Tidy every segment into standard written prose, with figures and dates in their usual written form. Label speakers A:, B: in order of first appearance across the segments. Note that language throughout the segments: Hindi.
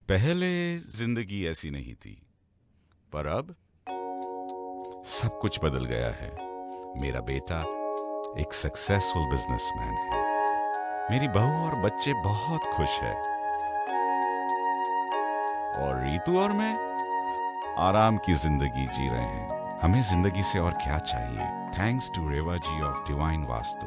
A: पहले जिंदगी ऐसी नहीं थी, पर अब सब कुछ बदल गया है। मेरा बेटा एक सक्सेसफुल बिजनेसमैन है, मेरी बहू और बच्चे बहुत खुश है, और रीतू और मैं आराम की जिंदगी जी रहे हैं। हमें जिंदगी से और क्या चाहिए? Thanks to Reva ji of divine Vastu.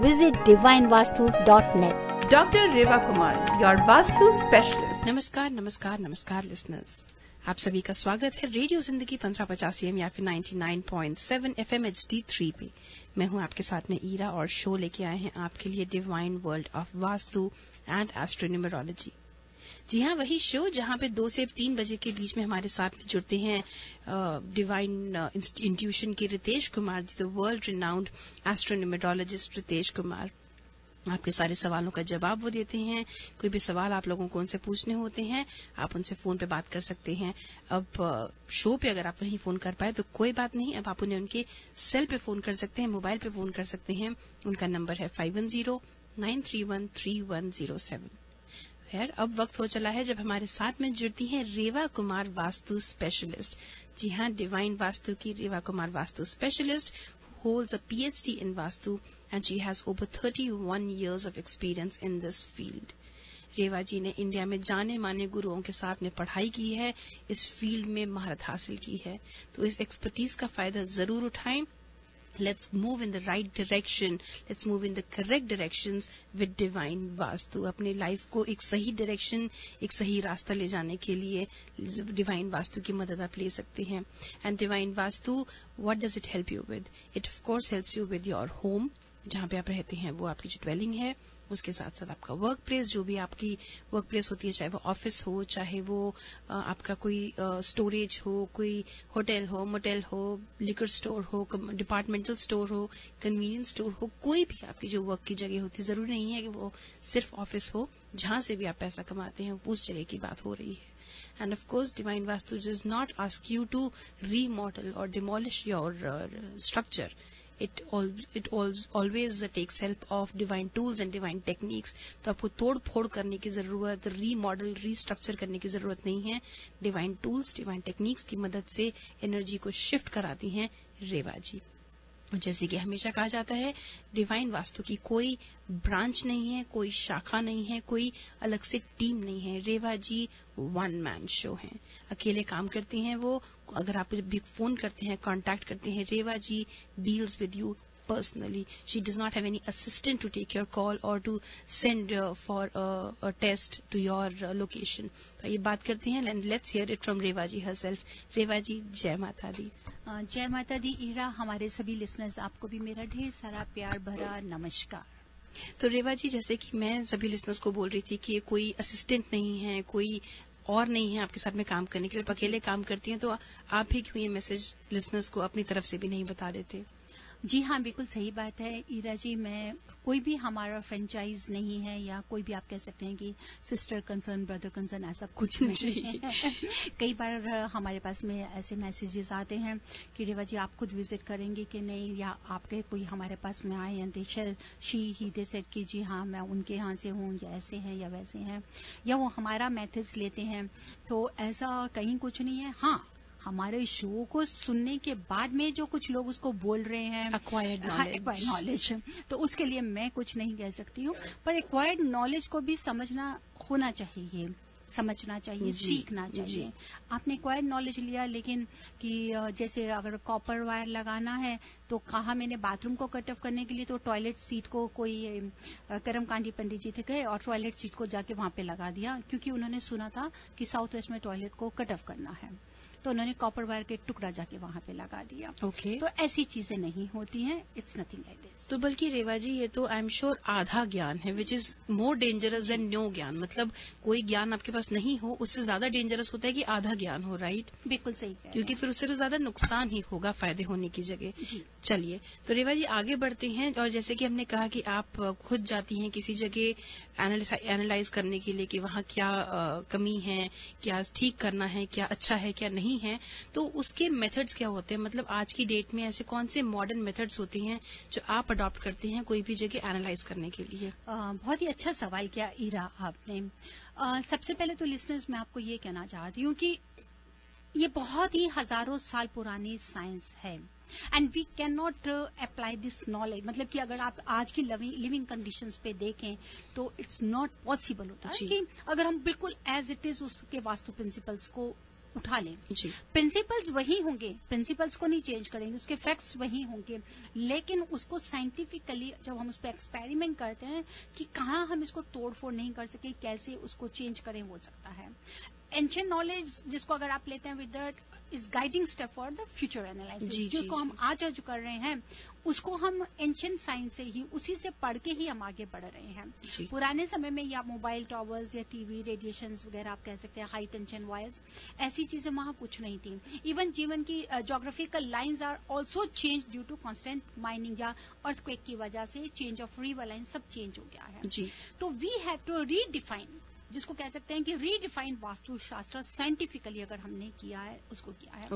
B: Visit divinevastu.net.
C: Dr. Reva Kumar, your Vastu specialist.
D: नमस्कार नमस्कार नमस्कार लिसनर्स, आप सभी का स्वागत है रेडियो जिंदगी 1550 AM या फिर 99.7 FM HD3 पे। मैं हूं आपके साथ में ईरा और शो लेके आए हैं आपके लिए divine world of vastu and astronumerology. जी हाँ, वही शो जहां पे 2 से 3 बजे के बीच में हमारे साथ में जुड़ते हैं डिवाइन इंट्यूशन के Ritesh Kumar ji, the world renowned astronumerologist Ritesh Kumar. आपके सारे सवालों का जवाब वो देते हैं। कोई भी सवाल आप लोगों को उनसे पूछने होते हैं, आप उनसे फोन पे बात कर सकते हैं। अब शो पे अगर आप नहीं फोन कर पाए तो कोई बात नहीं, अब आप उन्हें उनके सेल पे फोन कर सकते हैं, मोबाइल पे फोन कर सकते हैं। उनका नंबर है 5109313107। खैर, अब वक्त हो चला है जब हमारे साथ में जुड़ती हैं रेवा कुमार वास्तु स्पेशलिस्ट। जी हाँ, डिवाइन वास्तु की Reva Kumar vastu specialist holds a PhD in Vastu and she has over 31 years of experience in this field. रेवा जी ने इंडिया में जाने माने गुरुओं के साथ में पढ़ाई की है, इस फील्ड में महारत हासिल की है, तो इस एक्सपर्टीज का फायदा जरूर उठाएं। Let's move in the right direction. Let's move in the correct directions with Divine Vastu. अपने लाइफ को एक सही डायरेक्शन, एक सही रास्ता ले जाने के लिए डिवाइन वास्तु की मदद आप ले सकते हैं। And divine vastu, what does it help you with? It of course helps you with your home, जहाँ पे आप रहते हैं वो आपकी जो ड्वेलिंग है, उसके साथ साथ आपका वर्क प्लेस, जो भी आपकी वर्क प्लेस होती है, चाहे वो ऑफिस हो, चाहे वो आपका कोई स्टोरेज हो, कोई होटल हो, मोटेल हो, लिकर स्टोर हो, डिपार्टमेंटल स्टोर हो, कन्वीनियंस स्टोर हो, कोई भी आपकी जो वर्क की जगह होती है, जरूरी नहीं है कि वो सिर्फ ऑफिस हो, जहां से भी आप पैसा कमाते हैं उस जगह की बात हो रही है। And of course, Divine Vastu does not ask you to remodel or demolish your structure. It always takes help of divine tools and divine techniques. तो आपको तोड़ फोड़ करने की जरूरत, रीमॉडल, रीस्ट्रक्चर करने की जरूरत नहीं है। डिवाइन टूल्स, डिवाइन टेक्निक्स की मदद से एनर्जी को शिफ्ट कराती हैं रेवा जी। जैसे कि हमेशा कहा जाता है, डिवाइन वास्तु की कोई ब्रांच नहीं है, कोई शाखा नहीं है, कोई अलग से टीम नहीं है। रेवा जी वन मैन शो हैं, अकेले काम करते हैं वो। अगर आप भी फोन करते हैं, कांटेक्ट करते हैं, Reva ji deals with you personally. She does not have any assistant to take your call or to send for a test to your location. तो ये बात करती हैं, and let's hear it from Rewa ji herself. रेवा जी, जय माता दी।
B: जय माता दी ईरा, हमारे सभी लिसनर्स आपको भी मेरा ढेर सारा प्यार भरा नमस्कार।
D: तो रेवा जी, जैसे कि मैं सभी लिसनर्स को बोल रही थी कि कोई असिस्टेंट नहीं है, कोई और नहीं है आपके साथ में काम करने के लिए, अकेले काम करती हैं, तो आप भी क्यों ये मैसेज लिसनर्स को अपनी तरफ से भी नहीं बता देते?
B: जी हाँ, बिल्कुल सही बात है ईरा जी। मैं कोई भी हमारा फ्रेंचाइज नहीं है, या कोई भी आप कह सकते हैं कि सिस्टर कंसर्न, ब्रदर कंसर्न, ऐसा कुछ नहीं है। कई बार हमारे पास में ऐसे मैसेजेस आते हैं कि रेवा जी आप खुद विजिट करेंगे कि नहीं, या आपके कोई हमारे पास में आए हैं, दे सेड कि जी हाँ मैं उनके यहाँ से हूँ, या ऐसे हैं या वैसे हैं, या वो हमारा मेथड्स लेते हैं। तो ऐसा कहीं कुछ नहीं है। हाँ, हमारे शो को सुनने के बाद में जो कुछ लोग उसको बोल रहे हैं,
D: एक्वायर्ड
B: नॉलेज, तो उसके लिए मैं कुछ नहीं कह सकती हूँ, पर एक्वायर्ड नॉलेज को भी समझना होना चाहिए, समझना चाहिए, सीखना चाहिए। आपने एक्वायर्ड नॉलेज लिया, लेकिन कि जैसे अगर कॉपर वायर लगाना है तो कहा मैंने बाथरूम को कट ऑफ करने के लिए, तो टॉयलेट सीट को कोई करमकांडी पंडित जी थे गए और टॉयलेट सीट को जाके वहां पे लगा दिया, क्योंकि उन्होंने सुना था कि साउथ वेस्ट में टॉयलेट को कट ऑफ करना है, तो उन्होंने कॉपर वायर के टुकड़ा जाके वहां पे लगा दिया।
D: ओके,
B: तो ऐसी चीजें नहीं होती हैं। It's nothing like this.
D: तो बल्कि रेवा जी, ये तो आई एम श्योर आधा ज्ञान है, which is more dangerous than no gyan. मतलब कोई ज्ञान आपके पास नहीं हो, उससे ज्यादा डेंजरस होता है कि आधा ज्ञान हो, राइट?
B: बिल्कुल सही,
D: क्योंकि फिर उससे तो ज्यादा नुकसान ही होगा फायदे होने की जगह। चलिए, तो रेवा जी आगे बढ़ते हैं। और जैसे कि हमने कहा कि आप खुद जाती हैं किसी जगह एनालाइज करने के लिए कि वहां क्या कमी है, क्या ठीक करना है, क्या अच्छा है, क्या नहीं है, तो उसके मेथड्स क्या होते हैं? मतलब आज की डेट में ऐसे कौन से मॉडर्न मेथड्स होते हैं जो आप अडॉप्ट करते हैं कोई भी जगह एनालाइज करने के लिए?
B: बहुत ही अच्छा सवाल किया ईरा आपने। सबसे पहले तो लिसनर्स मैं आपको ये कहना चाहती हूँ कि ये बहुत ही हजारों साल पुरानी साइंस है and we cannot apply this knowledge. मतलब कि अगर आप आज की लिविंग कंडीशंस पे देखें तो इट्स नॉट पॉसिबल होता है कि अगर हम बिल्कुल एज इट इज उसके वास्तु प्रिंसिपल्स को उठा लें। प्रिंसिपल्स वही होंगे, प्रिंसिपल्स को नहीं चेंज करेंगे, उसके फैक्ट्स वही होंगे, लेकिन उसको साइंटिफिकली जब हम उस पर एक्सपेरिमेंट करते हैं कि कहाँ हम इसको तोड़ फोड़ नहीं कर सके, कैसे उसको चेंज करें, हो सकता है। एंशिएंट नॉलेज जिसको अगर आप लेते हैं with that is guiding step for the future analysis, जिसको हम आज जो कर रहे हैं उसको हम एंशिएंट साइंस से ही उसी से पढ़ के ही हम आगे बढ़ रहे हैं। पुराने समय में या मोबाइल टावर्स या टीवी रेडिएशंस वगैरह आप कह सकते हैं, हाई टेंशन वायर्स, ऐसी चीजें वहां कुछ नहीं थी। इवन जीवन की geographical lines are also change due to constant mining या अर्थक्वेक की वजह से चेंज ऑफ रिवर लाइन सब चेंज हो गया है। तो वी हैव टू रीडिफाइन, जिसको कह सकते हैं कि रीडिफाइन वास्तुशास्त्र साइंटिफिकली अगर हमने किया है उसको किया है।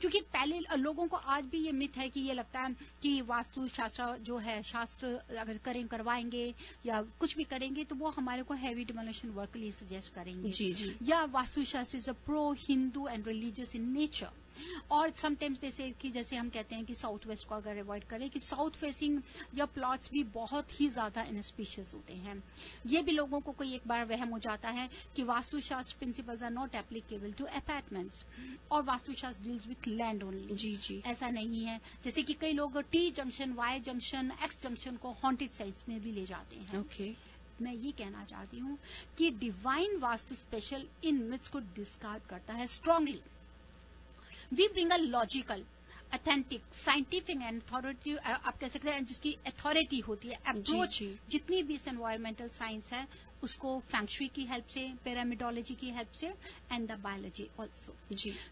B: क्योंकि पहले लोगों को आज भी ये मिथ है कि ये लगता है कि वास्तुशास्त्र जो है शास्त्र अगर करवाएंगे या कुछ भी करेंगे तो वो हमारे को हैवी डिमोलिशन वर्क के लिए सजेस्ट करेंगे या vastushastra is a pro Hindu and religious in nature. और समटाइम्स जैसे हम कहते हैं कि साउथ वेस्ट को अगर अवॉइड करें कि साउथ फेसिंग या प्लॉट्स भी बहुत ही ज्यादा इनस्पीशियस होते हैं। ये भी लोगों को कोई एक बार वहम हो जाता है कि vastushastra principles are not applicable to apartments और vastushastra deals with land only. ऐसा नहीं है। जैसे कि कई लोग T junction, Y junction, X junction को हॉन्टेड साइट्स में भी ले जाते हैं। मैं ये कहना चाहती हूँ कि divine vastu special in myths को डिस्कार्ड करता है strongly. We bring a logical, authentic, scientific and authority, आप कह सकते हैं जिसकी अथॉरिटी होती है, अप्रोच जितनी भी इस एनवायरमेंटल साइंस है उसको फैंगशुई की हेल्प से, पिरामिडोलॉजी की हेल्प से and the biology also.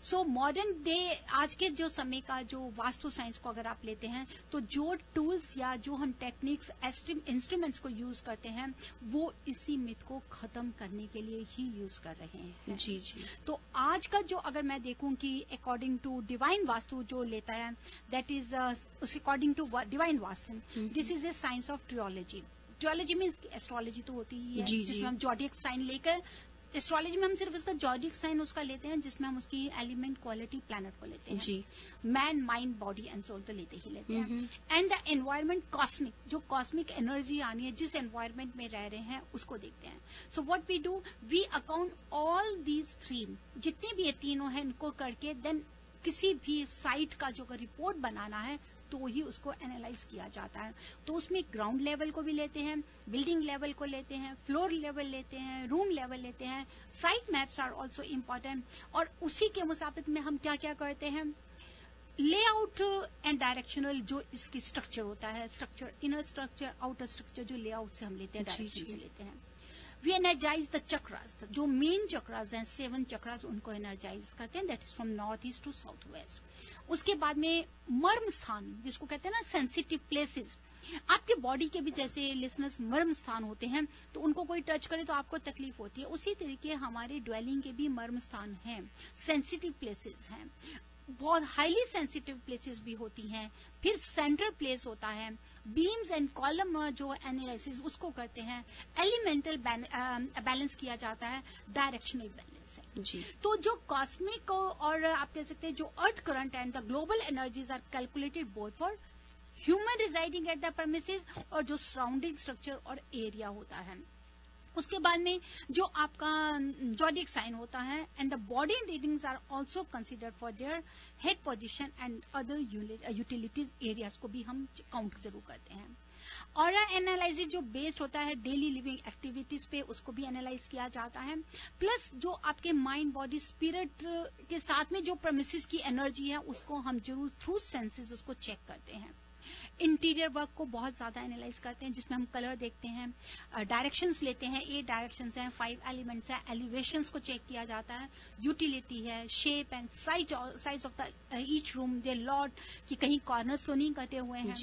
B: So modern day आज के जो समय का जो वास्तु साइंस को अगर आप लेते हैं तो जो टूल्स या जो हम टेक्निक्स इंस्ट्रूमेंट्स को यूज करते हैं वो इसी मिथ को खत्म करने के लिए ही यूज कर रहे हैं। तो आज का जो अगर मैं देखूं कि अकॉर्डिंग टू डिवाइन वास्तु जो लेता है that is according to divine Vastu, this is a science of trilogy. Trilogy means astrology तो होती ही है जिसमें हम जॉडिक साइन लेकर, एस्ट्रोलॉजी में हम सिर्फ उसका जॉडिक साइन उसका लेते हैं जिसमें हम उसकी एलिमेंट क्वालिटी प्लैनेट को लेते हैं। Man, mind, body and soul तो लेते ही लेते हैं। एंड द एनवायरमेंट कॉस्मिक, जो कॉस्मिक एनर्जी आनी है जिस एनवायरमेंट में रह रहे हैं उसको देखते हैं। So what we do, we account all these three, जितने भी ये तीनों हैं इनको करके देन किसी भी साइट का जो रिपोर्ट बनाना है तो ही उसको एनालाइज किया जाता है। तो उसमें ग्राउंड लेवल को भी लेते हैं, बिल्डिंग लेवल को लेते हैं, फ्लोर लेवल लेते हैं, रूम लेवल लेते हैं, site maps are also important. और उसी के मुताबिक में हम क्या क्या करते हैं, लेआउट एंड डायरेक्शनल जो इसकी स्ट्रक्चर होता है, structure, inner structure, outer structure, जो लेआउट से हम लेते हैं, डायरेक्शन से लेते हैं। वी एनर्जाइज द चक्रास, जो मेन चक्रास हैं 7 चक्रास उनको एनर्जाइज करते हैं, that is from north east to south west. उसके बाद में मर्म स्थान जिसको कहते हैं ना सेंसिटिव प्लेसेस, आपके बॉडी के भी जैसे लिसनर्स मर्म स्थान होते हैं तो उनको कोई टच करे तो आपको तकलीफ होती है, उसी तरीके हमारे ड्वेलिंग के भी मर्म स्थान हैं, सेंसिटिव प्लेसेस हैं, बहुत हाईली सेंसिटिव प्लेसेस भी होती हैं। फिर सेंट्रल प्लेस होता है, बीम्स एंड कॉलम जो एनालिसिस उसको करते हैं, एलिमेंटल बैलेंस किया जाता है, डायरेक्शनल बैलेंस है। तो जो कॉस्मिक और आप कह सकते हैं जो earth current and the global energies are calculated both for human residing at the premises और जो सराउंडिंग स्ट्रक्चर और एरिया होता है। उसके बाद में जो आपका जॉडिक साइन होता है and the body readings are also considered for their head position and other utilities areas को भी हम काउंट जरूर करते हैं। ऑरा एनालिसिस जो बेस्ड होता है डेली लिविंग एक्टिविटीज पे उसको भी एनालाइज किया जाता है, प्लस जो आपके माइंड, बॉडी, स्पिरिट के साथ में जो प्रेमिसेस की एनर्जी है उसको हम जरूर थ्रू सेंसेस उसको चेक करते हैं। इंटीरियर वर्क को बहुत ज्यादा एनालाइज करते हैं जिसमें हम कलर देखते हैं, डायरेक्शंस लेते हैं, 8 डायरेक्शंस हैं, 5 एलिमेंट्स हैं, एलिवेशंस को चेक किया जाता है, यूटिलिटी है, shape and size of the each room, they lot कि कहीं कॉर्नर्स तो नहीं कटे हुए हैं,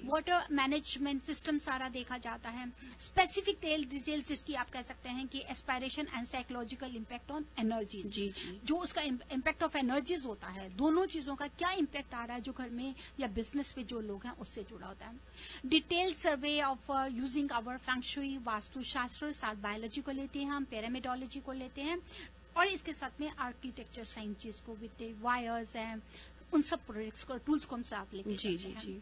B: वाटर मैनेजमेंट सिस्टम सारा देखा जाता है, स्पेसिफिक डिटेल्स जिसकी आप कह सकते हैं कि aspiration and psychological impact on energies, जो उसका इम्पैक्ट ऑफ एनर्जीज होता है, दोनों चीजों का क्या इम्पैक्ट आ रहा है जो घर में या बिजनेस पे जो लोग हैं उससे जुड़ा होता है। Detail survey of using our feng shui Vastu Shastra, साथ बायोलॉजी को लेते हैं हम, पिरामिडोलॉजी को लेते हैं और इसके साथ में आर्किटेक्चर साइंस को विद वायर्स एंड उन सब प्रोडक्ट्स को टूल्स को हम साथ लेके चलते हैं।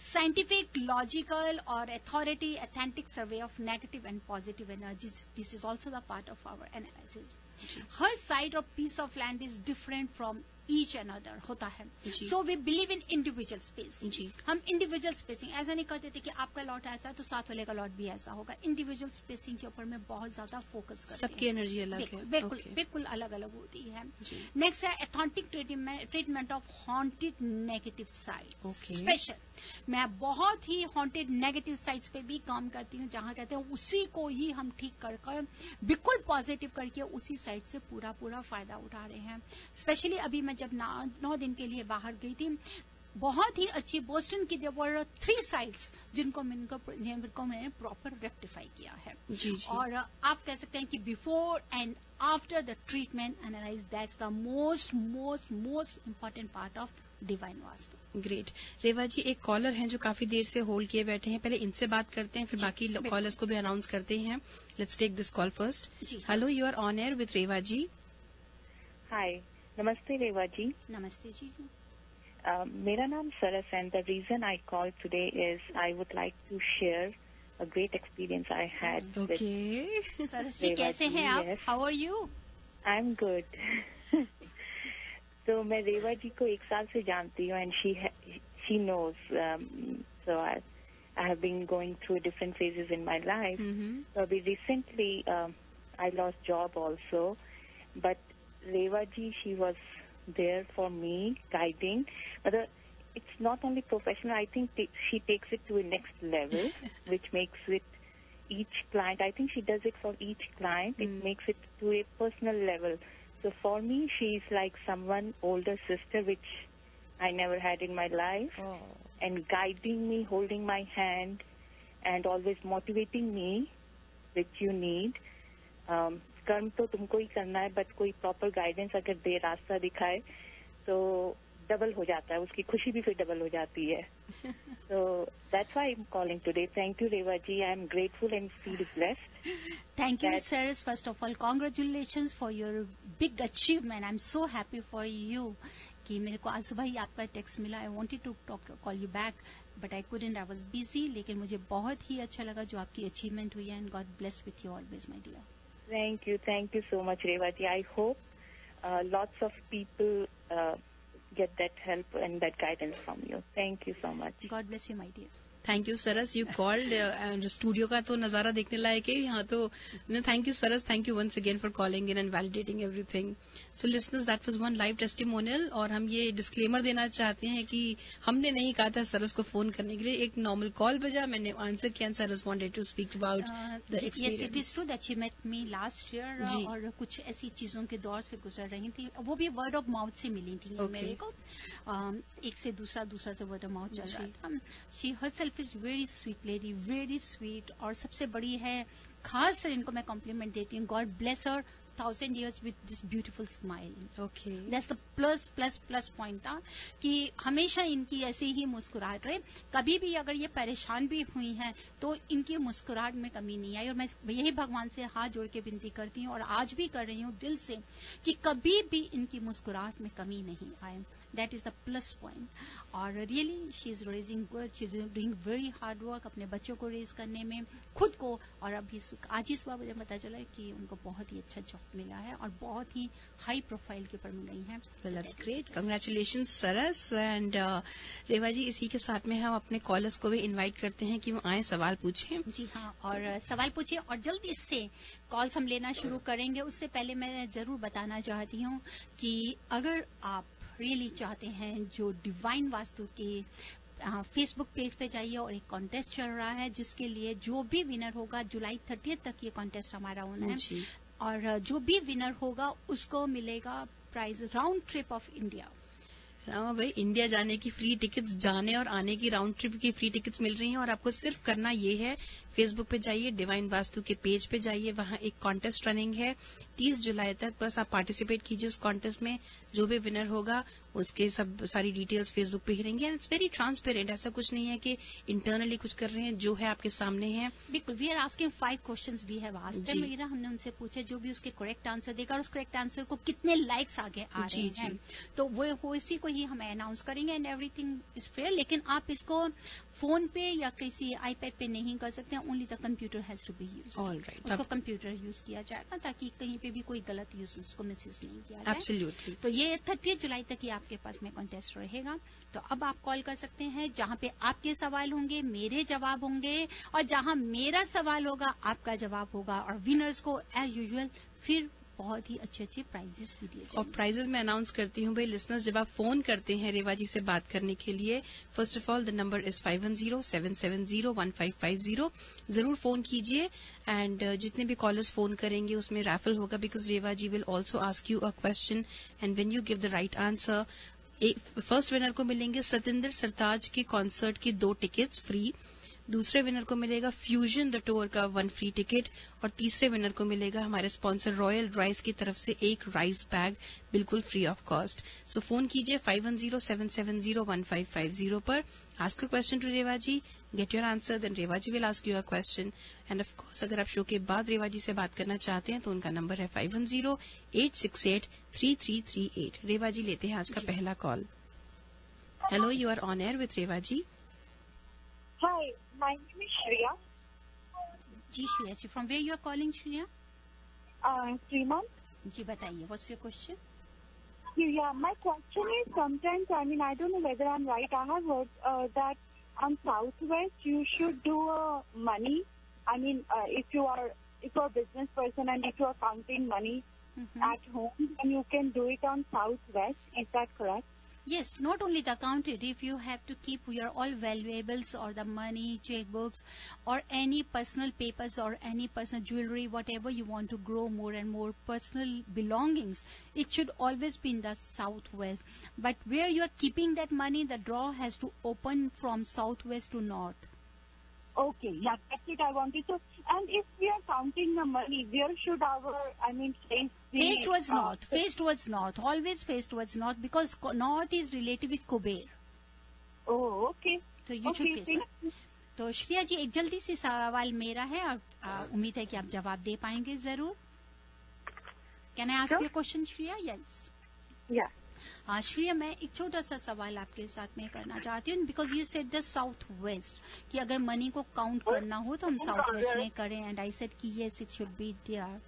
B: साइंटिफिक, लॉजिकल और authority authentic survey of negative and positive energies, this is also the part of our analysis. हर साइड और piece of land is different from each and other होता है। So we believe in individual space. हम इंडिविजुअल स्पेसिंग ऐसा नहीं करते थे कि आपका लॉट ऐसा है तो साथ वाले का लॉट भी ऐसा होगा। इंडिविजुअल स्पेसिंग के ऊपर में बहुत ज्यादा फोकस करते हैं।
D: सबकी एनर्जी अलग है,
B: बिल्कुल अलग अलग होती है। नेक्स्ट है authentic treatment of haunted negative site. Special मैं बहुत ही हॉन्टेड नेगेटिव साइट्स पे भी काम करती हूँ, जहां कहते हैं उसी को ही हम ठीक कर बिल्कुल पॉजिटिव करके उसी साइट से पूरा फायदा उठा रहे हैं। स्पेशली अभी मैं जब 9 दिन के लिए बाहर गई थी, बहुत ही अच्छी बोस्टन की देयर वर 3 साइट्स जिनको मैंने प्रॉपर रेक्टिफाई किया है। और आप कह सकते हैं कि before and after the treatment analyse, that's the most important part of divine vastu.
D: Great. Reva ji, एक कॉलर हैं जो काफी देर से होल्ड किए बैठे हैं, पहले इनसे बात करते हैं, फिर बाकी कॉलर्स को भी अनाउंस करते हैं। Let's take this call first. Hello, you are on air with Reva ji.
E: Hi, नमस्ते रेवा जी।
B: नमस्ते जी।
E: मेरा नाम सरस है। The reason I call today is I would like to share a great experience I had.
B: Okay. Saras ji, कैसे हैं आप? How are you?
E: I'm good. तो मैं रेवा जी को 1 साल से जानती हूँ and she knows. So I have been going through different phases in my life. So recently I lost job also, but Reva ji, she was there for me, guiding. But it's not only professional. I think she takes it to a next level, which makes it each client. I think she does it for each client. It makes it to a personal level. So for me, she's like someone older sister, which I never had in my life, and guiding me, holding my hand, and always motivating me, which you need. कर्म तो तुमको ही करना है, बट कोई प्रॉपर गाइडेंस अगर दे, रास्ता दिखाए, तो डबल हो जाता है, उसकी खुशी भी फिर डबल हो जाती है। So that's why I'm calling today. Thank you, Reva ji. I'm grateful and feel blessed.
B: Thank you, Saras. First of all, congratulations for your big achievement. I'm so happy for you. कि मेरे को आज सुबह ही आपका टेक्स्ट मिला. I wanted to call you back, but I couldn't. I was busy. लेकिन मुझे बहुत ही अच्छा लगा जो आपकी अचीवमेंट हुई है, and God bless with you always, my dear.
E: Thank you so much, Reva ji. I hope lots of people get that help and that guidance from you. Thank you so much.
B: God bless you, my dear.
D: Thank you Saras, you called. Studio का तो नजारा देखने लायक है यहाँ तो। Thank you Saras, thank you once again for calling in and validating everything. So listeners, that was one live testimonial. और हम ये डिस्क्लेमर देना चाहते हैं कि हमने नहीं कहा था सरस को फोन करने के लिए, एक नॉर्मल कॉल बजा, मैंने आंसर किया, Saras wanted to speak about the experience.
B: Yes, it is true that she met me last year, और कुछ ऐसी चीजों के दौर से गुजर रही थी, वो भी वर्ड ऑफ माउथ से मिली थी मेरे को। एक से दूसरा से वर्ड ऑफ माउथ चल रहा था। She herself is very sweet lady, very sweet, और सबसे बड़ी है, खास से इनको मैं कॉम्प्लीमेंट देती हूँ, God bless her 1000 years with this beautiful smile.
D: Okay.
B: That's the plus point था कि हमेशा इनकी ऐसी ही मुस्कुराहट रहे। कभी भी अगर ये परेशान भी हुई हैं तो इनकी मुस्कुराहट में कमी नहीं आई, और मैं यही भगवान से हाथ जोड़ के विनती करती हूँ, और आज भी कर रही हूँ दिल से, कि कभी भी इनकी मुस्कुराहट में कमी नहीं आए। That is the plus point. और really she is raising good, she is doing very hard work अपने बच्चों को रेज करने में, खुद को, और अभी आज ही सुबह मुझे पता चला कि उनको बहुत ही अच्छा जॉब मिला है और बहुत ही हाई प्रोफाइल के ऊपर मिल गई है।
D: That's great, congratulation Saras. And Reva ji, इसी के साथ में हम अपने कॉलर्स को भी इनवाइट करते हैं कि वो आए, सवाल पूछें।
B: जी हाँ, और सवाल पूछिए, और जल्दी से कॉल्स हम लेना शुरू करेंगे। उससे पहले मैं जरूर बताना चाहती हूँ कि अगर आप रियली चाहते हैं, जो डिवाइन वास्तु के फेसबुक पेज पे जाइए, और एक कॉन्टेस्ट चल रहा है जिसके लिए जो भी विनर होगा, जुलाई 30 तक ये कॉन्टेस्ट हमारा होना है, और जो भी विनर होगा उसको मिलेगा prize round trip of India.
D: हाँ भाई, इंडिया जाने की फ्री टिकट्स, जाने और आने की राउंड ट्रिप की फ्री टिकट्स मिल रही हैं और आपको सिर्फ करना ये है, फेसबुक पे जाइए, डिवाइन वास्तु के पेज पे जाइए, वहां एक कॉन्टेस्ट रनिंग है 30 जुलाई तक। बस आप पार्टिसिपेट कीजिए उस कॉन्टेस्ट में, जो भी विनर होगा उसके सारी डिटेल्स फेसबुक पे ही रहेंगे। एंड इट्स वेरी ट्रांसपेरेंट, ऐसा कुछ नहीं है कि इंटरनली कुछ कर रहे हैं, जो है आपके सामने है।
B: बिल्कुल, we are asking 5 questions we have asked them. Meera, हमने उनसे पूछा जो भी उसके करेक्ट आंसर देगा और उस करेक्ट आंसर को कितने लाइक्स आगे आ रहे हैं, तो वो इसी को ही हम अनाउंस करेंगे एंड एवरीथिंग इज फेयर। लेकिन आप इसको फोन पे या किसी आईपैड पे नहीं कर सकते, only the computer has to be used.
D: Alright,
B: उसको कंप्यूटर यूज किया जाएगा ताकि कहीं पे भी कोई गलत यूज, उसको मिसयूज नहीं किया जाए।
D: एब्सोल्युटली।
B: तो ये 30 जुलाई तक ही आपके पास में कॉन्टेस्ट रहेगा। तो अब आप कॉल कर सकते हैं, जहां पे आपके सवाल होंगे, मेरे जवाब होंगे, और जहां मेरा सवाल होगा आपका जवाब होगा, और विनर्स को एज यूजुअल फिर बहुत ही अच्छे अच्छे प्राइजेस भी दिए जाएंगे।
D: और प्राइजेस मैं अनाउंस करती हूँ भाई लिसनर्स, जब आप फोन करते हैं रेवा जी से बात करने के लिए, first of all the number is 5107701550। जरूर फोन कीजिए एंड जितने भी कॉलर्स फोन करेंगे उसमें रैफल होगा, because Reva ji will also ask you a question and when you give the right answer, first winner को मिलेंगे सतिंदर सरताज के कॉन्सर्ट की 2 टिकट्स फ्री, दूसरे विनर को मिलेगा फ्यूजन द टूर का 1 फ्री टिकट, और तीसरे विनर को मिलेगा हमारे स्पॉन्सर रॉयल राइस की तरफ से 1 राइस बैग बिल्कुल free of cost. So phone कीजिए 5107701550 पर, ask a question to Reva ji, get your answer, then Reva ji will ask you a question. And of course अगर आप शो के बाद रेवा जी से बात करना चाहते हैं तो उनका नंबर है 5108683338। रेवा जी लेते हैं आज का पहला call. Hello, you are on air with Reva ji.
F: Hi, my name is Shreya.
B: जी Shreya ji, from where you are calling Shreya?
F: Sriman.
B: जी बताइए, what's your question?
F: Yeah, my question is sometimes, I mean, I don't know whether I'm right. I have heard that on Southwest you should do money. I mean, if you are a business person and if you are counting money at home, then you can do it on Southwest. Is that correct?
B: Yes, not only the counted, if you have to keep your all valuables or the money, checkbooks, or any personal papers or any personal jewelry, whatever you want to grow more and more personal belongings, it should always be in the Southwest. But where you are keeping that money, the draw has to open from Southwest to North.
F: Okay, yeah, that's it I wanted to. And if we are counting the money, where should our, face be?
B: Face towards North. Face towards North. Always face towards North, because North is related with Kuber.
F: Oh, okay.
B: So you should face that. तो श्रेया जी, एक जल्दी सी सवाल मेरा है और उम्मीद है कि आप जवाब दे पाएंगे जरूर। Can I ask you question Shreya? Yes.
F: Yeah.
B: Shreya, मैं एक छोटा सा सवाल आपके साथ में करना चाहती हूँ, because you said the south west, कि अगर मनी को काउंट करना हो तो हम साउथ वेस्ट में करें, एंड आई सेड कि yes it should be there.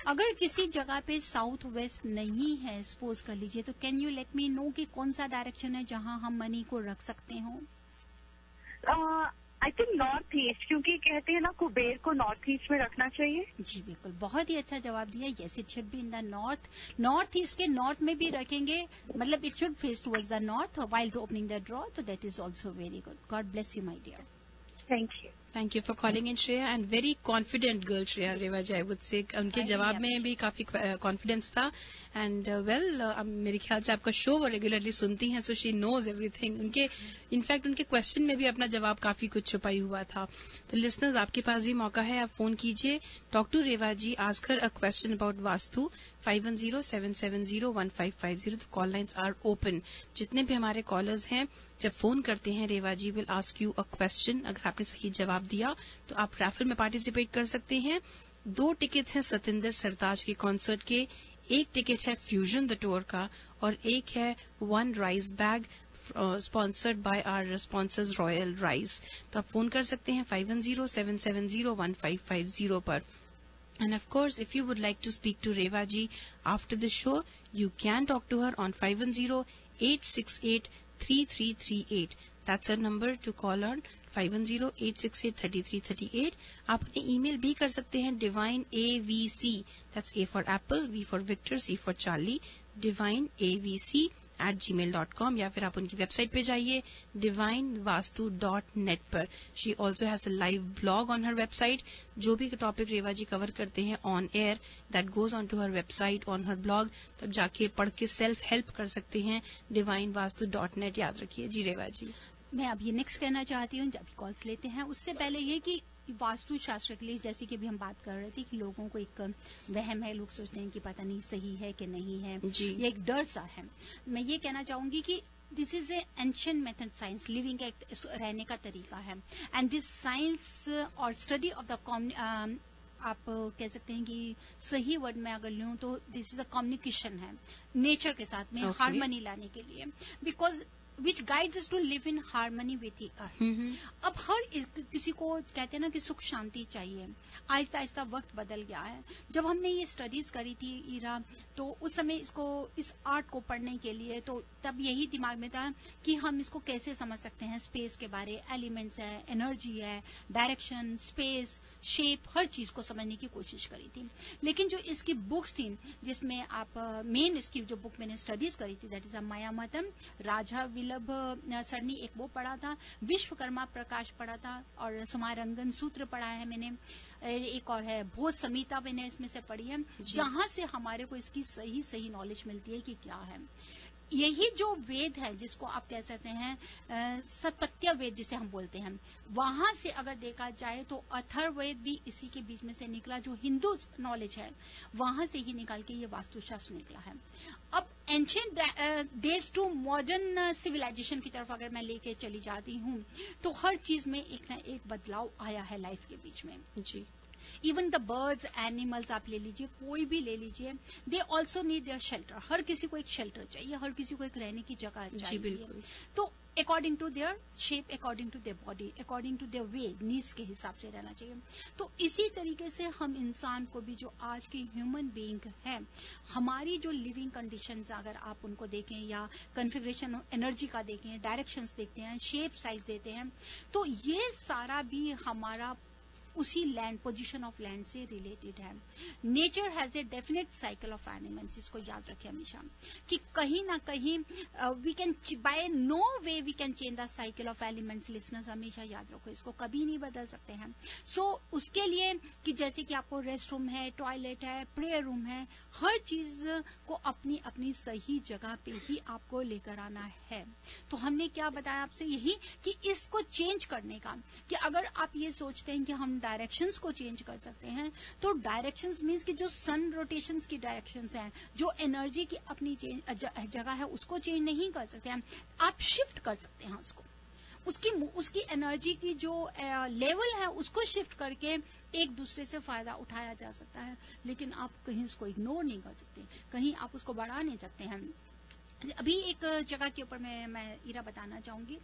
B: अगर किसी जगह पे साउथ वेस्ट नहीं है, सपोज कर लीजिए, तो can you let me know कि कौन सा डायरेक्शन है जहां हम मनी को रख सकते हो?
F: आई थिंक नॉर्थ ईस्ट, क्योंकि कहते हैं ना कुबेर को नॉर्थ ईस्ट में रखना चाहिए।
B: जी बिल्कुल, बहुत ही अच्छा जवाब दिया। Yes, it should be in the north. North east के नॉर्थ में भी रखेंगे, मतलब it should face towards the north while opening the draw, तो that is also very good. God bless you my dear.
F: Thank you.
D: Thank you for calling in Shreya, and very confident girl Shreya, Reva ji I would say. उनके जवाब में भी काफी कॉन्फिडेंस था, एंड वेल मेरे ख्याल से आपका शो वो रेगुलरली सुनती हैं, सो शी नोज एवरीथिंग। उनके इनफैक्ट उनके क्वेश्चन में भी अपना जवाब काफी कुछ छुपाई हुआ था। तो लिसनर्स, आपके पास भी मौका है, आप फोन कीजिए, talk to Reva ji, ask her a question about vastu, 5107701550। The call lines are open. जितने भी हमारे कॉलर्स हैं, जब फोन करते हैं, Reva ji will ask you a question. अगर आपने सही जवाब दिया तो आप रैफल में पार्टिसिपेट कर सकते हैं। 2 टिकट्स हैं सतिंदर सरताज के कॉन्सर्ट के, 1 टिकट है फ्यूजन द टूर का, और 1 है 1 rice bag sponsored by our sponsors Royal Rice. तो आप फोन कर सकते हैं 5107701550 पर। And of course, if you would like to speak to Reva ji after the show, you can talk to her on 510-868-3338. That's her number to call on, 510-868-3338. आप उन्हें ईमेल भी कर सकते हैं divineavc, that's A for Apple, V for Victor, C for Charlie, divineavc या फिर आप उनकी वेबसाइट पे जाइए divinevastu.net पर. She also has a live blog on her website. जो भी टॉपिक रेवा जी कवर करते हैं on air, that goes on to her website on her blog. तब जाके पढ़ के सेल्फ हेल्प कर सकते हैं. divinevastu.net याद रखिए. जी रेवा जी,
B: मैं अब ये नेक्स्ट कहना चाहती हूँ, जब भी कॉल्स लेते हैं उससे पहले ये कि वास्तु शास्त्र के लिए, जैसे कि अभी हम बात कर रहे थे कि लोगों को एक वहम है, लोग सोचते हैं कि पता नहीं सही है कि नहीं है, ये एक डर सा है. मैं ये कहना चाहूंगी कि this is A ancient method science, living का रहने का तरीका है. एंड दिस साइंस और स्टडी ऑफ द आप कह सकते हैं कि सही वर्ड में अगर लूं तो दिस इज अ कम्युनिकेशन है नेचर के साथ में, हार्मनी लाने के लिए, because which guides us to live in harmony with the earth. अब हर किसी को कहते हैं ना कि सुख शांति चाहिए. आहिस्ता आहिस्ता वक्त बदल गया है. जब हमने ये स्टडीज करी थी ईरा, तो उस समय इस आर्ट को पढ़ने के लिए तो तब यही दिमाग में था कि हम इसको कैसे समझ सकते हैं. स्पेस के बारे, एलिमेंट्स है, एनर्जी है, डायरेक्शन, स्पेस, शेप, हर चीज को समझने की कोशिश करी थी. लेकिन जो इसकी बुक्स थी, जिसमें आप मेन इसकी जो बुक मैंने स्टडीज करी थी, दैट इज अ मायामतम, राजा विल्लभ सरनी एक वो पढ़ा था, विश्वकर्मा प्रकाश पढ़ा था, और समारंगन सूत्र पढ़ा है मैंने, एक और है भोज संहिता मैंने इसमें से पढ़ी है, जहां से हमारे को इसकी सही नॉलेज मिलती है कि क्या है. यही जो वेद है, जिसको आप कह सकते हैं सतपत्य वेद जिसे हम बोलते हैं, वहां से अगर देखा जाए तो अथर्ववेद भी इसी के बीच में से निकला. जो हिंदू नॉलेज है वहां से ही निकाल के ये वास्तुशास्त्र निकला है. अब ancient days to modern civilization की तरफ अगर मैं लेके चली जाती हूँ तो हर चीज में एक ना एक बदलाव आया है लाइफ के बीच में. जी, इवन द बर्ड्स, एनिमल्स आप ले लीजिए, कोई भी ले लीजिए, they also need their shelter. हर किसी को एक शेल्टर चाहिए, हर किसी को एक रहने की जगह चाहिए. तो according to their shape, according to their body, according to their way, needs के हिसाब से रहना चाहिए. तो इसी तरीके से हम इंसान को भी, जो आज की ह्यूमन बीइंग है, हमारी जो लिविंग कंडीशंस अगर आप उनको देखें या कॉन्फ़िगरेशन एनर्जी का देखें, डायरेक्शंस देखते हैं, शेप साइज देते हैं, तो ये सारा भी हमारा उसी लैंड, पोजीशन ऑफ लैंड से रिलेटेड है. Nature has a definite cycle of elements. इसको याद रखें हमेशा कि कहीं ना कहीं we can by no way we can change the cycle of elements. Listeners हमेशा याद रखो, इसको कभी नहीं बदल सकते हैं. सो उसके लिए कि जैसे कि आपको रेस्ट रूम है, टॉयलेट है, प्रेयर रूम है, हर चीज को अपनी अपनी सही जगह पे ही आपको लेकर आना है. तो हमने क्या बताया आपसे, यही कि इसको चेंज करने का, कि अगर आप ये सोचते हैं कि हम डायरेक्शंस को चेंज कर सकते हैं, तो डायरेक्शंस मींस कि जो सन रोटेशंस की डायरेक्शंस हैं, जो एनर्जी की अपनी जगह है उसको चेंज नहीं कर सकते हैं, आप शिफ्ट कर सकते हैं उसको. उसकी एनर्जी की जो लेवल है उसको शिफ्ट करके एक दूसरे से फायदा उठाया जा सकता है. लेकिन आप कहीं उसको इग्नोर नहीं कर सकते, कहीं आप उसको बढ़ा नहीं सकते हैं. अभी एक जगह के ऊपर मैं ईरा बताना चाहूंगी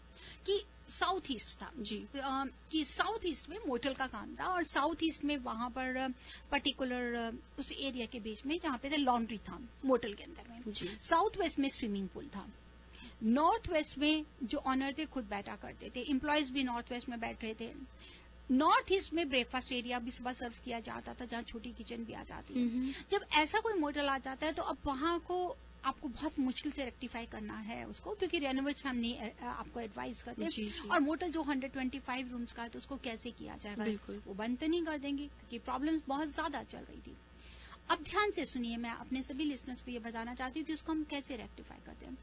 B: कि साउथ ईस्ट था जी, कि साउथ ईस्ट में मोटल का काम था, और साउथ ईस्ट में वहां पर पर्टिकुलर उस एरिया के बीच में जहां पे लॉन्ड्री था मोटल के अंदर में जी. साउथ वेस्ट में स्विमिंग पूल था. नॉर्थ वेस्ट में जो ऑनर थे खुद बैठा करते थे, एम्प्लॉयज भी नॉर्थ वेस्ट में बैठ रहे थे. नॉर्थ ईस्ट में ब्रेकफास्ट एरिया भी सुबह सर्व किया जाता था, जहां छोटी किचन भी आ जाती है. जब ऐसा कोई मोटल आ जाता है तो अब वहां को आपको बहुत मुश्किल से रेक्टिफाई करना है उसको, क्योंकि रेनोवेशन हम नहीं आपको एडवाइस करते हैं. और मोटल जो 125 रूम्स का है तो उसको कैसे किया जाएगा, वो बंद तो नहीं कर देंगे, क्योंकि प्रॉब्लम्स बहुत ज्यादा चल रही थी. अब ध्यान से सुनिए, मैं अपने सभी लिसनर्स को ये बताना चाहती हूँ कि उसको हम कैसे रेक्टिफाई करते हैं.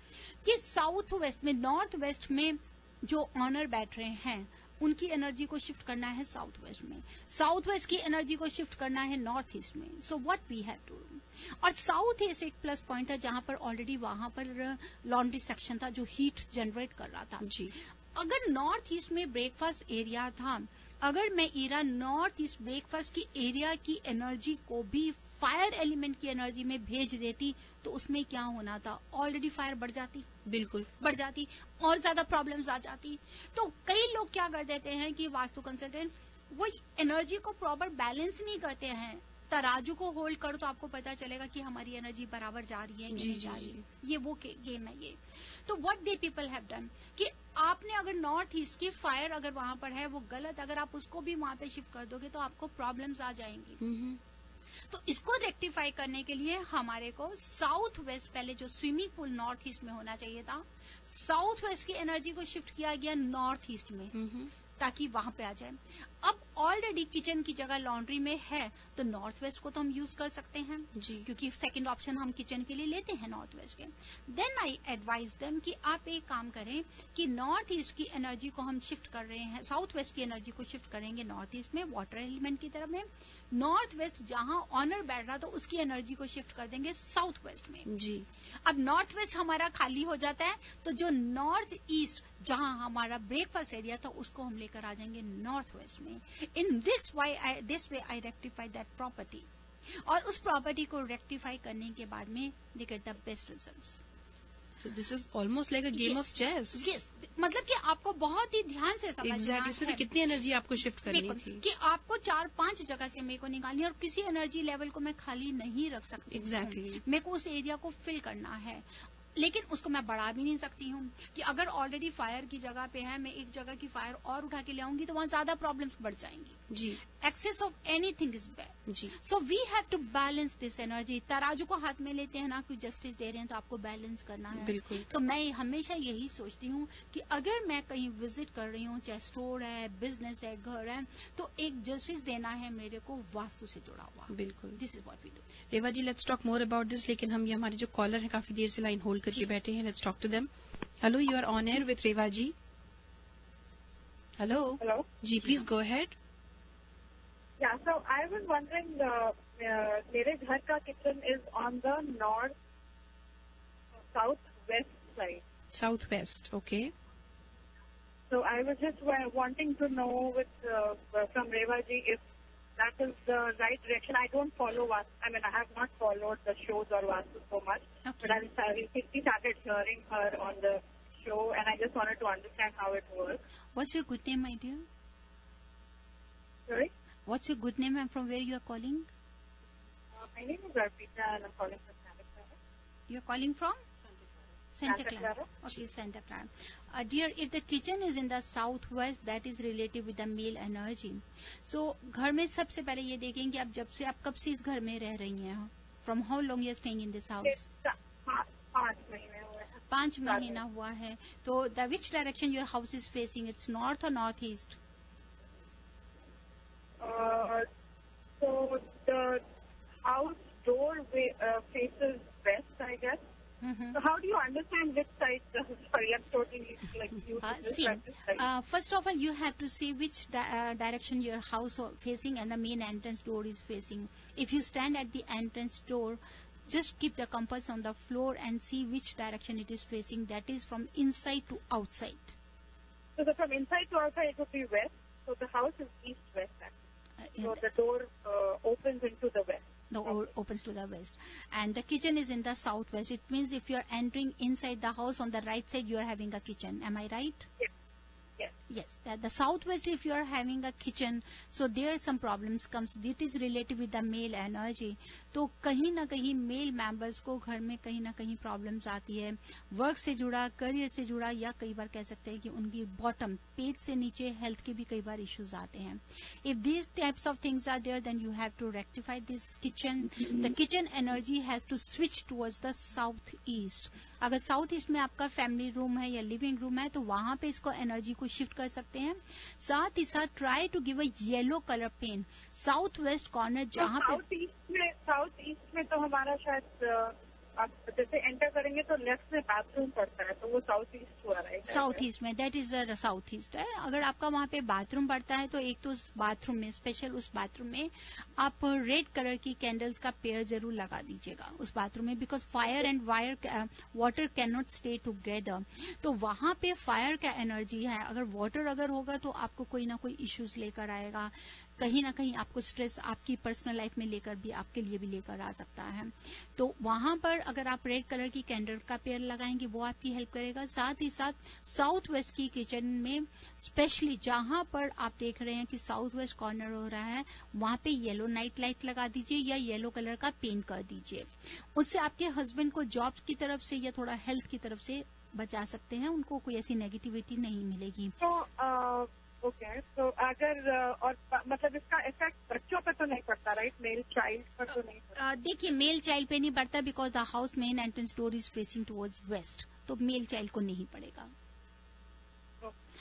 B: कि साउथ वेस्ट में, नॉर्थ वेस्ट में जो ऑनर बैठ रहे हैं उनकी एनर्जी को शिफ्ट करना है साउथ वेस्ट में, साउथ वेस्ट की एनर्जी को शिफ्ट करना है नॉर्थ ईस्ट में. So what we have to do. और साउथ ईस्ट एक प्लस पॉइंट था, जहां पर ऑलरेडी वहां पर लॉन्ड्री सेक्शन था जो हीट जनरेट कर रहा था जी. अगर नॉर्थ ईस्ट में ब्रेकफास्ट एरिया था, अगर मैं ईरा नॉर्थ ईस्ट ब्रेकफास्ट की एरिया की एनर्जी को भी फायर एलिमेंट की एनर्जी में भेज देती, तो उसमें क्या होना था, ऑलरेडी फायर बढ़ जाती, बिल्कुल बढ़ जाती, और ज्यादा प्रॉब्लम्स आ जाती. तो कई लोग क्या कर देते हैं कि वास्तु कंसल्टेंट वो एनर्जी को प्रॉपर बैलेंस नहीं करते हैं. तराजू को होल्ड करो तो आपको पता चलेगा कि हमारी एनर्जी बराबर जा रही है कि नहीं जा रही है. ये वो गेम है ये. तो what they people have done कि आपने अगर नॉर्थ ईस्ट की फायर अगर वहां पर है वो गलत, अगर आप उसको भी वहां पे शिफ्ट कर दोगे तो आपको प्रॉब्लम्स आ जाएंगी. तो इसको रेक्टिफाई करने के लिए हमारे को साउथ वेस्ट, पहले जो स्विमिंग पूल नॉर्थ ईस्ट में होना चाहिए था, साउथ वेस्ट की एनर्जी को शिफ्ट किया गया नॉर्थ ईस्ट में, ताकि वहां पे आ जाए। अब ऑलरेडी किचन की जगह लॉन्ड्री में है, तो नॉर्थ वेस्ट को तो हम यूज कर सकते हैं
D: जी,
B: क्योंकि सेकंड ऑप्शन हम किचन के लिए लेते हैं नॉर्थ वेस्ट के। देन आई एडवाइज देम कि आप एक काम करें कि नॉर्थ ईस्ट की एनर्जी को हम शिफ्ट कर रहे हैं, साउथ वेस्ट की एनर्जी को शिफ्ट करेंगे नॉर्थ ईस्ट में, वाटर एलिमेंट की तरफ में। नॉर्थ वेस्ट जहां ऑनर बैठ रहा, तो उसकी एनर्जी को शिफ्ट कर देंगे साउथ वेस्ट में
D: जी।
B: अब नॉर्थ वेस्ट हमारा खाली हो जाता है, तो जो नॉर्थ ईस्ट जहां हमारा ब्रेकफास्ट एरिया था, उसको हम लेकर आ जाएंगे नॉर्थ वेस्ट में। In this way I rectify that property, और उस प्रॉपर्टी को रेक्टिफाई करने के बाद में they get the best results.
D: So this is almost like a game of chess.
B: Yes, मतलब कि आपको बहुत ही ध्यान से समझना
D: Exactly. इसमें तो कितनी एनर्जी आपको शिफ्ट करनी थी
B: कि आपको 4-5 जगह से मेरे को निकालनी है, और किसी एनर्जी लेवल को मैं खाली नहीं रख सकती।
D: Exactly.
B: मेरे को उस एरिया को फिल करना है, लेकिन उसको मैं बढ़ा भी नहीं सकती हूँ कि अगर ऑलरेडी फायर की जगह पे है, मैं एक जगह की फायर और उठा के ले आऊंगी तो वहां ज्यादा प्रॉब्लम्स बढ़ जाएंगी
D: जी।
B: Excess of anything is bad
D: जी।
B: So we have to balance this energy. तराजू को हाथ में लेते हैं ना, कोई जस्टिस दे रहे हैं तो आपको बैलेंस करना है।
D: बिल्कुल।
B: तो मैं हमेशा यही सोचती हूँ कि अगर मैं कहीं विजिट कर रही हूँ, चाहे स्टोर है, बिजनेस है, घर है, तो एक जस्टिस देना है मेरे को वास्तु से जुड़ा हुआ।
D: बिल्कुल।
B: This is what we do.
D: Reva ji, let's talk more about this, लेकिन हम ये हमारे जो कॉलर है काफी देर से लाइन होल्ड करके बैठे हैं, let's talk to them. Hello, you are on air with Reva ji. Hello.
F: Hello?
D: जी, please go ahead.
F: Yeah, so I was wondering, मेरे घर का kitchen is on the southwest side.
D: South west, okay.
F: So I was just wanting to know from Reva ji if that is the right direction. I don't follow Vastu. I mean, I have not followed the shows or Vastu so much, but I recently started hearing her on the show, and I just wanted to understand how it works.
B: What's your good name, my dear?
F: Sorry?
B: What's your good name and from where you are calling?
F: My name is Arpita, and I'm calling from Santa Clara.
B: You're calling from? Santa Clara. Okay, Santa Clara. Dear, if the kitchen is in the southwest, that is related with the male energy. So, घर में सबसे पहले ये देखें कि आप कब से इस घर में रह रही हैं? From how long you are staying in this house?
F: 5 महीने हुए हैं।
B: 5 महीना हुआ है। तो the which direction your house is facing? It's north or northeast?
F: So the house door faces west, I guess.
B: Mm-hmm.
F: So how do you understand which side? Sorry, I'm totally used to this.
B: See,
F: but this side.
B: first of all, you have to see which direction your house is facing and the main entrance door is facing. If you stand at the entrance door, just keep the compass on the floor and see which direction it is facing. That is from inside to outside.
F: So from inside to outside, it would be west. So the house is east-west. So the door opens into the west.
B: The door opens to the west. And the kitchen is in the southwest. It means if you are entering inside the house, on the right side, you are having a kitchen. Am I right?
F: Yes. Yes.
B: Yes. The southwest, if you are having a kitchen, so there some problems comes. It is related with the male energy. तो कहीं ना कहीं मेल मेंबर्स को घर में कहीं ना कहीं प्रॉब्लम्स आती है, वर्क से जुड़ा, करियर से जुड़ा, या कई बार कह सकते हैं कि उनकी बॉटम, पेट से नीचे हेल्थ के भी कई बार इश्यूज आते हैं. If these types of things are there, then you have to rectify this kitchen. The kitchen energy has to switch towards the south east. अगर साउथ ईस्ट में आपका फैमिली रूम है या लिविंग रूम है, तो वहां पे इसको एनर्जी को शिफ्ट कर सकते हैं. साथ ही साथ try to give a yellow colour paint. South west corner जहां पे
F: साउथ ईस्ट में तो हमारा शायद आप जैसे एंटर करेंगे तो लेफ्ट में बाथरूम पड़ता है, तो वो साउथ ईस्ट हुआ है.
B: साउथ ईस्ट में, दैट इज साउथ ईस्ट है. अगर आपका वहां पे बाथरूम पड़ता है, तो एक तो उस बाथरूम में, स्पेशल उस बाथरूम में आप रेड कलर की कैंडल्स का पेयर जरूर लगा दीजिएगा उस बाथरूम में, because fire and water can not stay together. तो वहां पे फायर का एनर्जी है. अगर वाटर अगर होगा तो आपको कोई ना कोई इश्यूज लेकर आएगा, कहीं ना कहीं आपको स्ट्रेस आपकी पर्सनल लाइफ में लेकर भी, आपके लिए भी लेकर आ सकता है. तो वहां पर अगर आप रेड कलर की कैंडल का पेयर लगाएंगे, वो आपकी हेल्प करेगा. साथ ही साथ साउथ वेस्ट की किचन में, स्पेशली जहां पर आप देख रहे हैं कि साउथ वेस्ट कॉर्नर हो रहा है, वहां पे येलो नाइट लाइट लगा दीजिए या येलो कलर का पेंट कर दीजिए. उससे आपके हस्बैंड को जॉब की तरफ से या थोड़ा हेल्थ की तरफ से बचा सकते हैं. उनको कोई ऐसी नेगेटिविटी नहीं मिलेगी.
F: तो ओके, तो अगर और मतलब इसका इफेक्ट बच्चों पर तो नहीं पड़ता, राइट? मेल चाइल्ड पर तो नहीं पड़ता?
B: देखिए, मेल चाइल्ड पे नहीं पड़ता because the house main entrance door is facing towards waste, तो मेल चाइल्ड को नहीं पड़ेगा।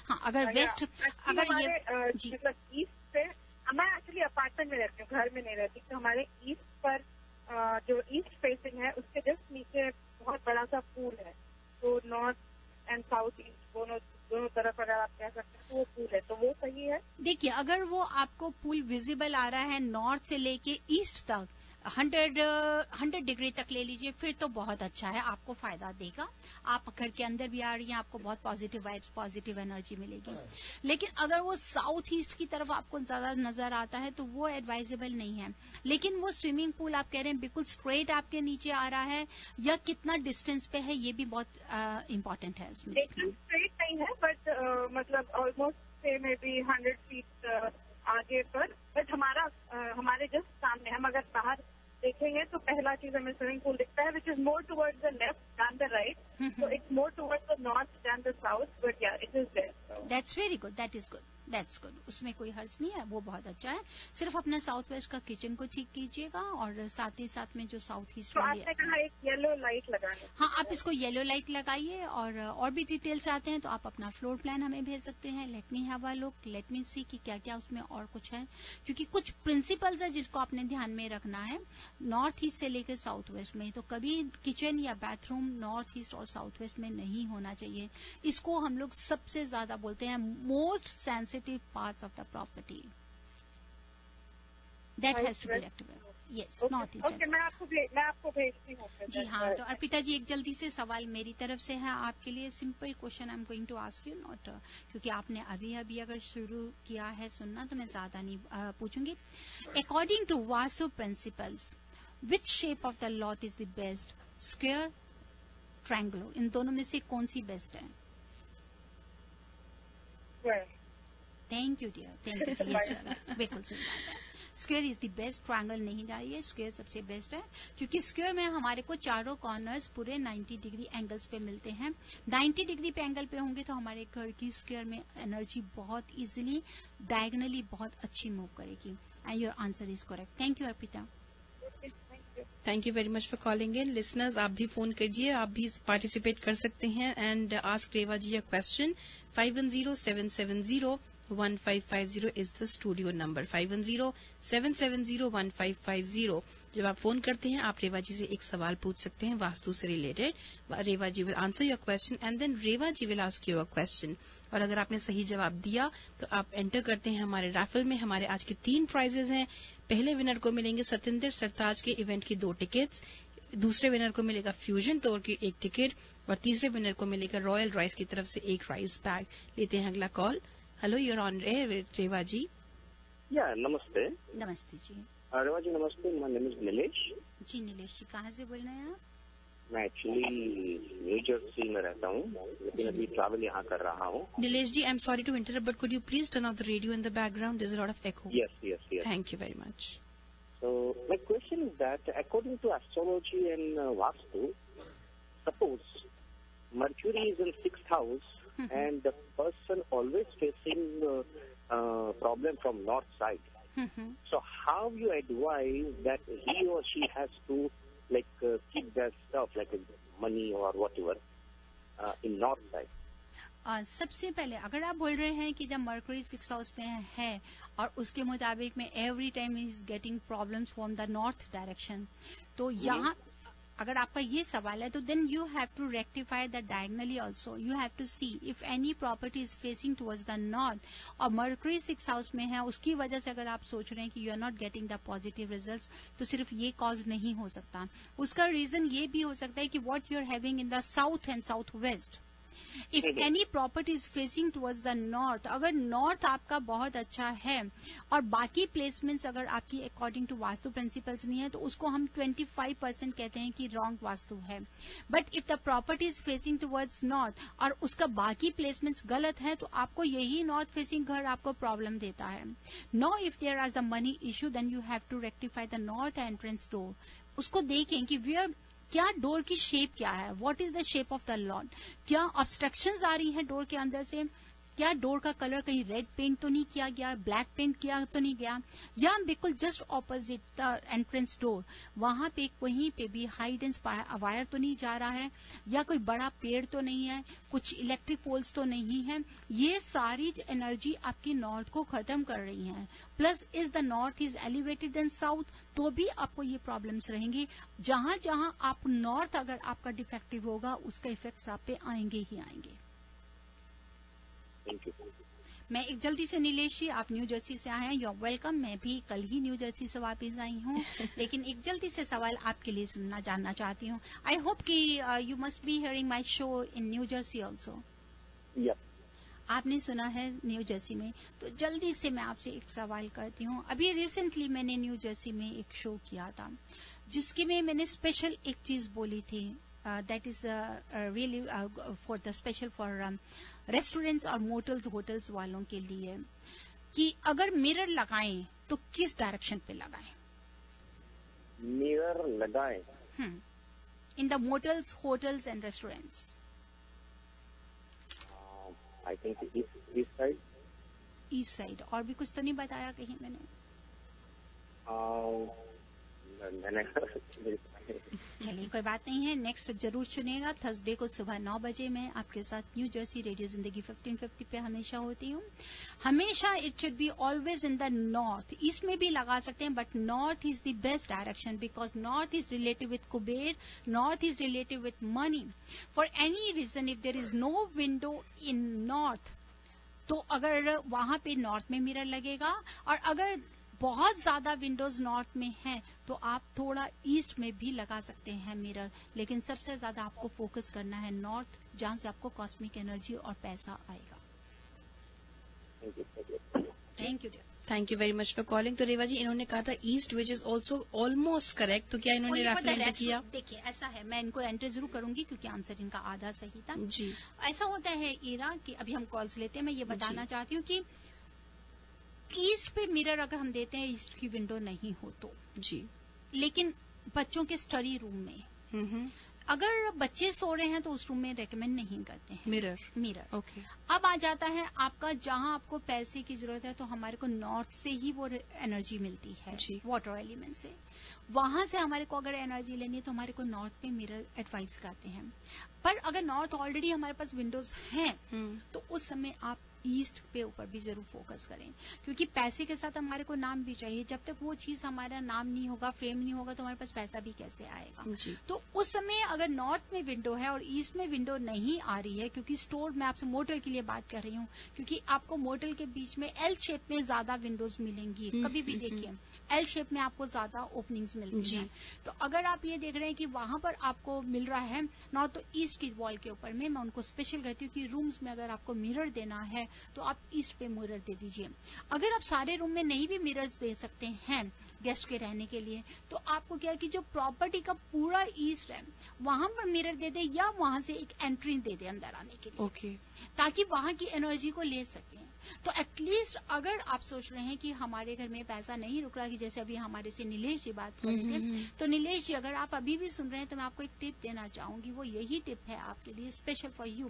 B: हाँ, अगर वेस्ट, अगर ये जी
F: मतलब ईस्ट से, मैं एक्चुअली अपार्टमेंट में रहती हूँ, घर में नहीं रहती, तो हमारे ईस्ट पर जो ईस्ट फेसिंग है उसके जस्ट नीचे बहुत बड़ा सा पूल है, तो नॉर्थ एंड साउथ ईस्ट दोनों तरफ अगर आप कह सकते हैं तो वो पूल है, तो वो सही है?
B: देखिए, अगर वो आपको पूल विजिबल आ रहा है नॉर्थ से लेके ईस्ट तक 100 डिग्री तक ले लीजिए, फिर तो बहुत अच्छा है, आपको फायदा देगा। आप घर के अंदर भी आ रही हैं, आपको बहुत पॉजिटिव वाइब्स, पॉजिटिव एनर्जी मिलेगी। लेकिन अगर वो साउथ ईस्ट की तरफ आपको ज्यादा नजर आता है तो वो एडवाइजेबल नहीं है। लेकिन वो स्विमिंग पूल आप कह रहे हैं बिल्कुल स्ट्रेट आपके नीचे आ रहा है या कितना डिस्टेंस पे है, ये भी बहुत इम्पोर्टेंट है उसमें।
F: एकदम स्ट्रेट नहीं है, बट मतलब ऑलमोस्ट से मे बी 100 फीट आगे पर, बट हमारे जस्ट सामने, हम अगर बाहर देखेंगे तो पहला चीज हमें स्विमिंग पूल दिखता है, which is more towards the left than the right, so it's more towards the north than the south, but yeah, it is there. So.
B: That's very good. That is good. That's good. उसमें कोई हर्ज नहीं है, वो बहुत अच्छा है। सिर्फ अपना साउथ वेस्ट का किचन को ठीक कीजिएगा और साथ ही साथ में जो साउथ ईस्ट वाली
F: आपने कहा एक येलो लाइट लगाने।
B: हाँ, आप इसको येलो लाइट लगाइए और भी डिटेल्स आते हैं तो आप अपना फ्लोर प्लान हमें भेज सकते हैं। Let me have a look, let me see कि क्या क्या उसमें और कुछ है, क्योंकि कुछ प्रिंसिपल्स है जिसको आपने ध्यान में रखना है नॉर्थ ईस्ट से लेकर साउथ वेस्ट में। तो कभी किचन या बाथरूम नॉर्थ ईस्ट और साउथ वेस्ट में नहीं होना चाहिए। इसको हम लोग सबसे ज्यादा बोलते हैं most sensitive parts of the property, that has to be rectified. Yes, north east.
F: Okay, मैं आपको भेजती हूँ।
B: जी हाँ, तो अर्पिता जी एक जल्दी से सवाल मेरी तरफ से है आपके लिए। Simple question I am going to ask you, not क्योंकि आपने अभी अगर शुरू किया है सुनना तो मैं ज्यादा नहीं पूछूंगी। According to Vastu principles, which shape of the lot is the best, square, triangular, इन दोनों में से कौन सी बेस्ट है? Thank you dear, thank you. बिल्कुल सही बात है, square is the best, triangle नहीं जाइए, स्क्वायर सबसे बेस्ट है, क्योंकि स्क्वायर में हमारे को चारों कॉर्नर्स पूरे 90 डिग्री एंगल्स पे मिलते हैं। 90 डिग्री पे एंगल पे होंगे तो हमारे घर की स्क्वायर में एनर्जी बहुत इजीली डायगनली बहुत अच्छी मूव करेगी। And your answer is correct. Thank you Arpita.
D: Thank you very much for calling in. Listeners, आप भी फोन कीजिए, आप भी पार्टिसिपेट कर सकते हैं and ask Reva ji a question. 5107701550 is the studio number, 5107701550। जब आप फोन करते हैं आप रेवा जी से एक सवाल पूछ सकते हैं वास्तु से related. Reva ji will answer your question and then Reva ji will ask you a question. और अगर आपने सही जवाब दिया तो आप एंटर करते हैं हमारे रैफल में। हमारे आज के 3 प्राइजेज हैं। पहले विनर को मिलेंगे सतिंदर सरताज के इवेंट की 2 टिकट्स, दूसरे विनर को मिलेगा फ्यूजन टूर की 1 टिकट और तीसरे विनर को मिलेगा रॉयल राइस की तरफ से 1 राइस बैग। लेते हैं अगला call. Hello, you're on air Reva ji.
G: या नमस्ते।
B: नमस्ते जी।
G: रेवा जी नमस्ते, माय नेम इज नीलेश।
B: जी नीलेश जी, कहाँ से बोल रहे हैं आप?
G: मैं एक्चुअली न्यू जर्सी में रहता हूँ, लेकिन अभी ट्रैवल यहाँ कर रहा हूँ।
D: Nilesh ji, I am sorry to interrupt, but could you please turn off the radio in the background, there is a lot of echo.
G: Yes yes yes,
D: thank you very much.
G: So my question is that according to astrology and Vastu, suppose Mercury is in 6th house and the person always facing problem from north side. So how you advise that he or she has to keep their stuff like money or whatever in north side?
B: सबसे पहले अगर आप बोल रहे हैं कि जब मर्करी 6th हाउस में है और उसके मुताबिक में every time is getting problems from the north direction, तो यहाँ अगर आपका ये सवाल है तो then you have to rectify the diagonally also. You have to see if any property is facing towards the north और मर्करी 6th हाउस में है, उसकी वजह से अगर आप सोच रहे हैं कि you are not getting the positive results, तो सिर्फ ये कॉज नहीं हो सकता। उसका रीजन ये भी हो सकता है कि what you are having in the south and south west. If any property is facing towards the north, अगर नॉर्थ आपका बहुत अच्छा है और बाकी प्लेसमेंट्स अगर आपकी अकॉर्डिंग टू वास्तु प्रिंसिपल्स नहीं है, तो उसको हम 25% कहते हैं कि रॉन्ग वास्तु है। But if the property is facing towards north और उसका बाकी प्लेसमेंट्स गलत है, तो आपको यही नॉर्थ फेसिंग घर आपको प्रॉब्लम देता है। No if there are the money issue, then you have to rectify the north entrance door. उसको देखें कि वेयर क्या डोर की शेप क्या है, what is the shape of the lot, क्या ऑब्स्ट्रक्शंस आ रही हैं डोर के अंदर से, क्या डोर का कलर कहीं रेड पेंट तो नहीं किया गया, ब्लैक पेंट किया तो नहीं गया, या बिल्कुल just opposite the entrance door वहां पे कहीं पे भी हाइड एंड वायर तो नहीं जा रहा है, या कोई बड़ा पेड़ तो नहीं है, कुछ इलेक्ट्रिक पोल्स तो नहीं है। ये सारी एनर्जी आपकी नॉर्थ को खत्म कर रही है। Plus is the north is elevated then south, तो भी आपको ये प्रॉब्लम्स रहेंगी। जहां जहां आप नॉर्थ अगर आपका डिफेक्टिव होगा उसका इफेक्ट्स आप पे आएंगे ही आएंगे।
G: Thank you.
B: मैं एक जल्दी से नीलेश जी, आप न्यू जर्सी से आए हैं, यू आर वेलकम। मैं भी कल ही न्यू जर्सी से वापस आई हूँ लेकिन एक जल्दी से सवाल आपके लिए जानना चाहती हूँ। आई होप कि you must be hearing my show in new Jersey also. आपने सुना है न्यू जर्सी में, तो जल्दी से मैं आपसे एक सवाल करती हूँ। अभी रिसेंटली मैंने न्यू जर्सी में एक शो किया था जिसके में मैंने स्पेशल एक चीज बोली थी, that is really for the special for restaurants और मोटल्स होटल्स वालों के लिए, कि अगर मिरर लगाएं तो किस डायरेक्शन पे लगाएं?
G: मिरर लगाएं
B: in the motels, hotels and restaurants.
G: I think east side.
B: East side, और भी कुछ तो नहीं बताया कहीं मैंने? चलिए कोई बात नहीं है, नेक्स्ट जरूर सुनिएगा। थर्सडे को सुबह 9 बजे मैं आपके साथ न्यू जर्सी रेडियो जिंदगी 1550 पे हमेशा होती हूँ। हमेशा it should be always in the north. East में भी लगा सकते हैं but north is the best direction, because north is related with Kuber, north is related with money. For any reason if there is no window in north, तो अगर वहां पे नॉर्थ में मिरर लगेगा, और अगर बहुत ज्यादा विंडोज नॉर्थ में हैं तो आप थोड़ा ईस्ट में भी लगा सकते हैं मिरर, लेकिन सबसे ज्यादा आपको फोकस करना है नॉर्थ, जहां से आपको कॉस्मिक एनर्जी और पैसा आएगा। Thank you.
D: Thank you very much for calling. तो रेवा जी, इन्होंने कहा था east which is also almost correct, तो क्या इन्होंने रेफरेंस किया?
B: देखिए ऐसा है, मैं इनको एंटर जरूर करूंगी क्योंकि आंसर इनका आधा सही था
D: जी।
B: ऐसा होता है ईरा कि अभी हम कॉल्स लेते हैं, मैं ये बताना चाहती हूँ कि ईस्ट पे मिरर अगर हम देते हैं, ईस्ट की विंडो नहीं हो तो
D: जी,
B: लेकिन बच्चों के स्टडी रूम में अगर बच्चे सो रहे हैं तो उस रूम में रेकमेंड नहीं करते हैं मिरर।
D: ओके।
B: अब आ जाता है आपका, जहां आपको पैसे की जरूरत है तो हमारे को नॉर्थ से ही वो एनर्जी मिलती है, वाटर एलिमेंट से। वहां से हमारे को अगर एनर्जी लेनी है तो हमारे को नॉर्थ पे मिरर एडवाइस करते हैं। पर अगर नॉर्थ ऑलरेडी हमारे पास विंडोज हैं तो उस समय आप ईस्ट पे ऊपर भी जरूर फोकस करें, क्योंकि पैसे के साथ हमारे को नाम भी चाहिए। जब तक वो चीज हमारा नाम नहीं होगा, फेम नहीं होगा, तो हमारे पास पैसा भी कैसे आएगा। तो उस समय अगर नॉर्थ में विंडो है और ईस्ट में विंडो नहीं आ रही है, क्योंकि स्टोर में आपसे मोटल के लिए बात कर रही हूँ, क्योंकि आपको मोटल के बीच में एल शेप में ज्यादा विंडोज मिलेंगी। कभी भी देखिए एल शेप में आपको ज्यादा ओपनिंग्स मिलती हैं। तो अगर आप ये देख रहे हैं कि वहां पर आपको मिल रहा है नॉर्थ, तो ईस्ट की वॉल के ऊपर में मैं उनको स्पेशल कहती हूँ कि रूम्स में अगर आपको मिरर देना है तो आप ईस्ट पे मिरर दे दीजिए। अगर आप सारे रूम में नहीं भी मिरर्स दे सकते हैं गेस्ट के रहने के लिए, तो आपको क्या है कि जो प्रॉपर्टी का पूरा ईस्ट है वहां पर मिरर दे दे, या वहां से एक एंट्री दे दे अंदर आने के लिए।
D: ओके।
B: ताकि वहां की एनर्जी को ले सके। तो एटलीस्ट अगर आप सोच रहे हैं कि हमारे घर में पैसा नहीं रुक रहा, कि जैसे अभी हमारे से नीलेश जी बात कर रहे थे, तो नीलेश जी अगर आप अभी भी सुन रहे हैं तो मैं आपको एक टिप देना चाहूंगी। वो यही टिप है आपके लिए स्पेशल फॉर यू,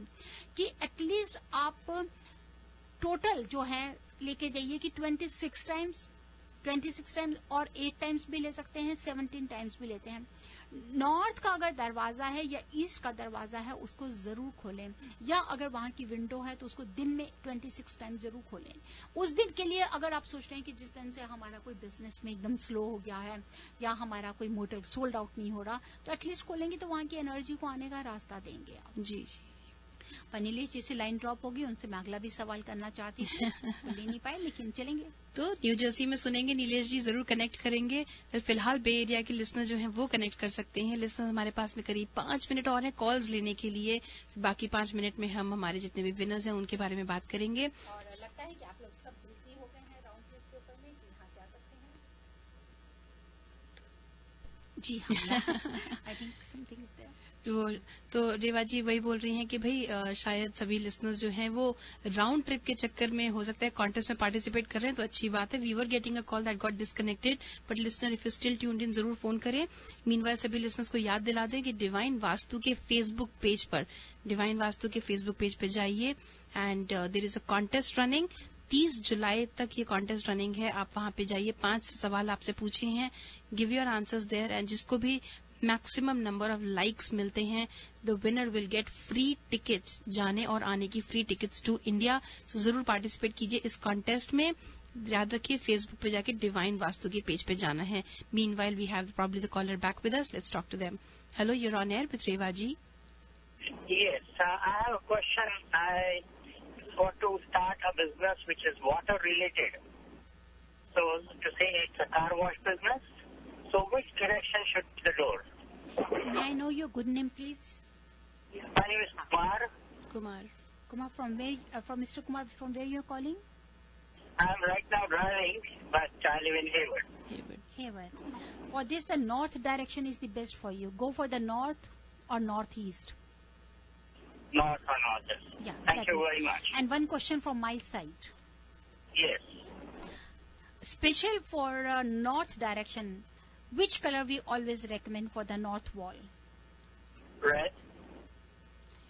B: कि एटलीस्ट आप टोटल जो है लेके जाइए कि 26 टाइम्स और 8 टाइम्स भी ले सकते हैं, 17 टाइम्स भी लेते हैं। नॉर्थ का अगर दरवाजा है या ईस्ट का दरवाजा है उसको जरूर खोलें, या अगर वहां की विंडो है तो उसको दिन में 26 टाइम जरूर खोलें। उस दिन के लिए अगर आप सोच रहे हैं कि जिस दिन से हमारा कोई बिजनेस में एकदम स्लो हो गया है या हमारा कोई मोटर सोल्ड आउट नहीं हो रहा, तो एटलीस्ट खोलेंगे तो वहां की एनर्जी को आने का रास्ता देंगे आप।
D: जी।
B: पर नीलेश जैसे लाइन ड्रॉप होगी, उनसे मैं अगला भी सवाल करना चाहती थी तो ले नहीं पाए, लेकिन चलेंगे।
D: तो न्यू जर्सी में सुनेंगे, नीलेश जी जरूर कनेक्ट करेंगे। फिलहाल बे एरिया के लिसनर जो हैं वो कनेक्ट कर सकते हैं। लिसनर हमारे पास में करीब 5 मिनट और हैं कॉल्स लेने के लिए। बाकी 5 मिनट में हम हमारे जितने भी विनर्स हैं उनके बारे में बात करेंगे।
B: और लगता है कि आप लोग सब बिजी हो गए हैं राउंड ट्रिप के ऊपर में। जी हाँ, जा सकते हैं। जी हाँ, I think something is there.
D: तो रेवा जी वही बोल रही हैं कि भाई शायद सभी लिसनर्स जो हैं वो राउंड ट्रिप के चक्कर में हो सकता है कॉन्टेस्ट में पार्टिसिपेट कर रहे हैं, तो अच्छी बात है। We were getting a call that got disconnected, but listener if you still tuned in जरूर फोन करें। मीनवाइल सभी लिसनर्स को याद दिला दें कि डिवाइन वास्तु के फेसबुक पेज पर, डिवाइन वास्तु के फेसबुक पेज पर जाइए, and there is a contest running. 30 जुलाई तक ये कॉन्टेस्ट रनिंग है. आप वहां पे जाइए. 5 सवाल आपसे पूछे हैं. Give your answers there and जिसको भी मैक्सिमम नंबर ऑफ लाइक्स मिलते हैं the winner will get free tickets, जाने और आने की फ्री टिकट्स टू इंडिया. सो जरूर पार्टिसिपेट कीजिए इस कॉन्टेस्ट में. याद रखिए फेसबुक पे जाके डिवाइन वास्तु के पेज पे जाना है. Meanwhile we have probably the caller back with us. Let's talk to them. Hello, you're on air with Reva ji.
H: Yes, I have a question. I want to start a business which is water related. So to say it's a car wash business. So which direction should be the door?
B: May I know your good name, please?
H: My name is Kumar.
D: Kumar.
B: Kumar, from where? From Mr. Kumar, from where you are calling?
H: I'm right now driving, but I live in Hayward.
B: Hayward. For this, the north direction is the best for you. Go for the north or northeast.
H: North or northeast.
B: Yeah.
H: Thank you very much.
B: And one question from my side.
H: Yes.
B: Special for north direction, which color we always recommend for the north wall?
H: Red.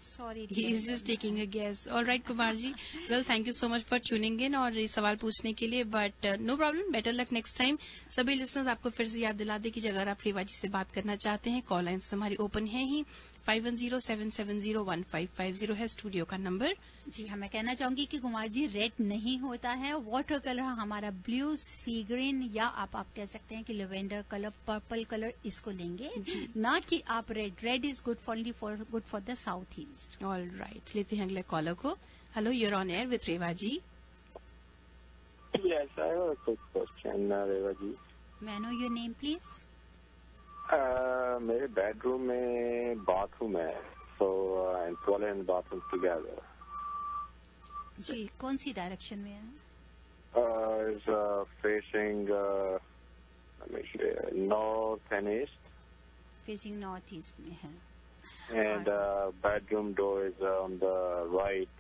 B: Sorry.
D: He is just taking a guess. All right, Kumar ji. Well, thank you so much for tuning in और ये सवाल पूछने के लिए. But no problem. Better luck next time. सभी listeners आपको फिर से याद दिला दे कि अगर आप रेवा जी से बात करना चाहते हैं, कॉल लाइन्स तो हमारी ओपन है ही. 5107701550 है स्टूडियो का नंबर.
B: जी हाँ, मैं कहना चाहूंगी कि कुमार जी रेड नहीं होता है. वाटर कलर हमारा ब्लू, सी ग्रीन या आप कह सकते हैं कि लेवेंडर कलर, पर्पल कलर इसको लेंगे, ना कि आप red. Red is good for the south east.
D: All right, लेते हैं अगले कॉलर को. Hello, you're on air with Reva ji.
I: Yes, I have a quick question, Reva ji.
B: May I know your name, please?
I: मेरे बेडरूम में बाथरूम है, so and toilet and bathroom together.
B: जी, कौन सी डायरेक्शन में है?
I: It's facing let me see, north and east.
B: Facing north east में है.
I: And bedroom door is on the right,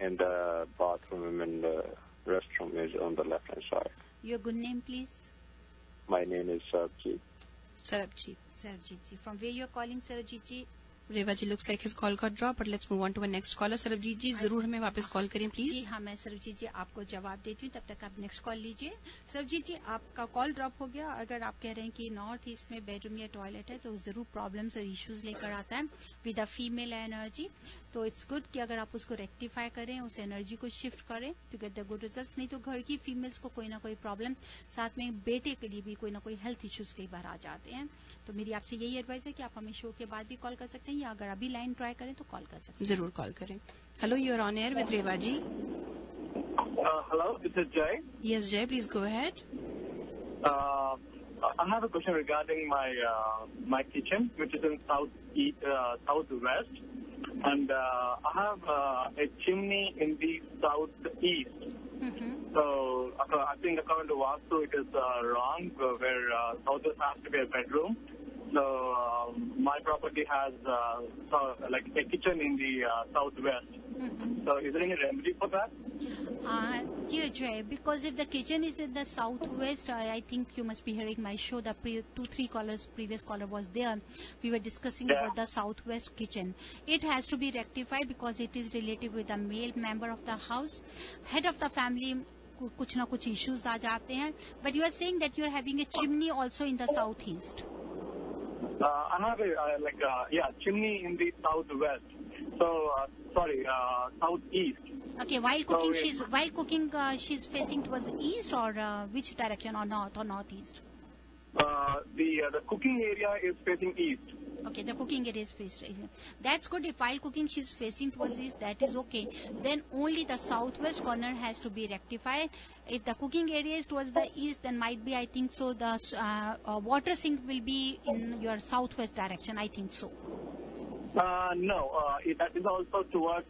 I: and the bathroom and the restroom is on the left hand side.
B: Your good name, please?
I: My name is Sarabjit.
D: Sarabjit.
B: Sarabjit ji. From where you are calling, Sarabjit ji?
D: Rewa ji looks like his call got dropped, but let's move on to our next caller. Sarabjit जी जरूर हमें वापस कॉल करें प्लीज.
B: जी हाँ, मैं सरबजीत जी आपको जवाब देती हूँ, तब तक आप नेक्स्ट कॉल लीजिए. सरबजीत जी, आपका कॉल ड्रॉप हो गया. अगर आप कह रहे हैं कि नॉर्थ ईस्ट में बेडरूम या टॉयलेट है तो जरूर प्रॉब्लम्स और इश्यूज लेकर आता है विद अ फीमेल एनर्जी. तो इट्स गुड कि अगर आप उसको रेक्टिफाई करें, उस एनर्जी को शिफ्ट करें to get the good results. नहीं तो घर की फीमेल्स को कोई ना कोई प्रॉब्लम, साथ में बेटे के लिए भी कोई ना कोई हेल्थ इश्यूज कई बार आ जाते हैं. तो मेरी आपसे यही एडवाइस है कि आप हमें शो के बाद भी कॉल कर सकते हैं, या अगर अभी लाइन ट्राई करें तो कॉल कर सकते हैं.
D: जरूर कॉल करें. Hello, you are on air with Reva ji.
J: Hello, this is Jay.
D: Yes, Jay, please go ahead.
J: I have a question regarding my kitchen, which is in southwest, and I have a chimney in the southeast.
B: Mm-hmm.
J: So I think according to Vastu, it is wrong where southwest has to be a bedroom. So my property has like a kitchen in the southwest.
B: Mm-hmm.
J: So is there any remedy for that?
B: Dear Jay, because if the kitchen is in the southwest, I think you must be hearing my show. The 2-3 callers, previous caller was there. We were discussing about the southwest kitchen. It has to be rectified because it is related with a male member of the house, head of the family. कुछ ना कुछ issues आ जाते हैं. But you are saying that you are having a chimney also in the southeast.
J: I have a chimney in the southwest. So southeast.
B: Okay, while cooking, she's facing towards east or which direction, or north or northeast?
J: The cooking area is facing east.
B: Okay, the cooking area is facing east. That's good. If while cooking she's facing towards east, that is okay. Then only the southwest corner has to be rectified. If the cooking area is towards the east, then might be, I think so, the water sink will be in your southwest direction. I think so.
J: No, that is also towards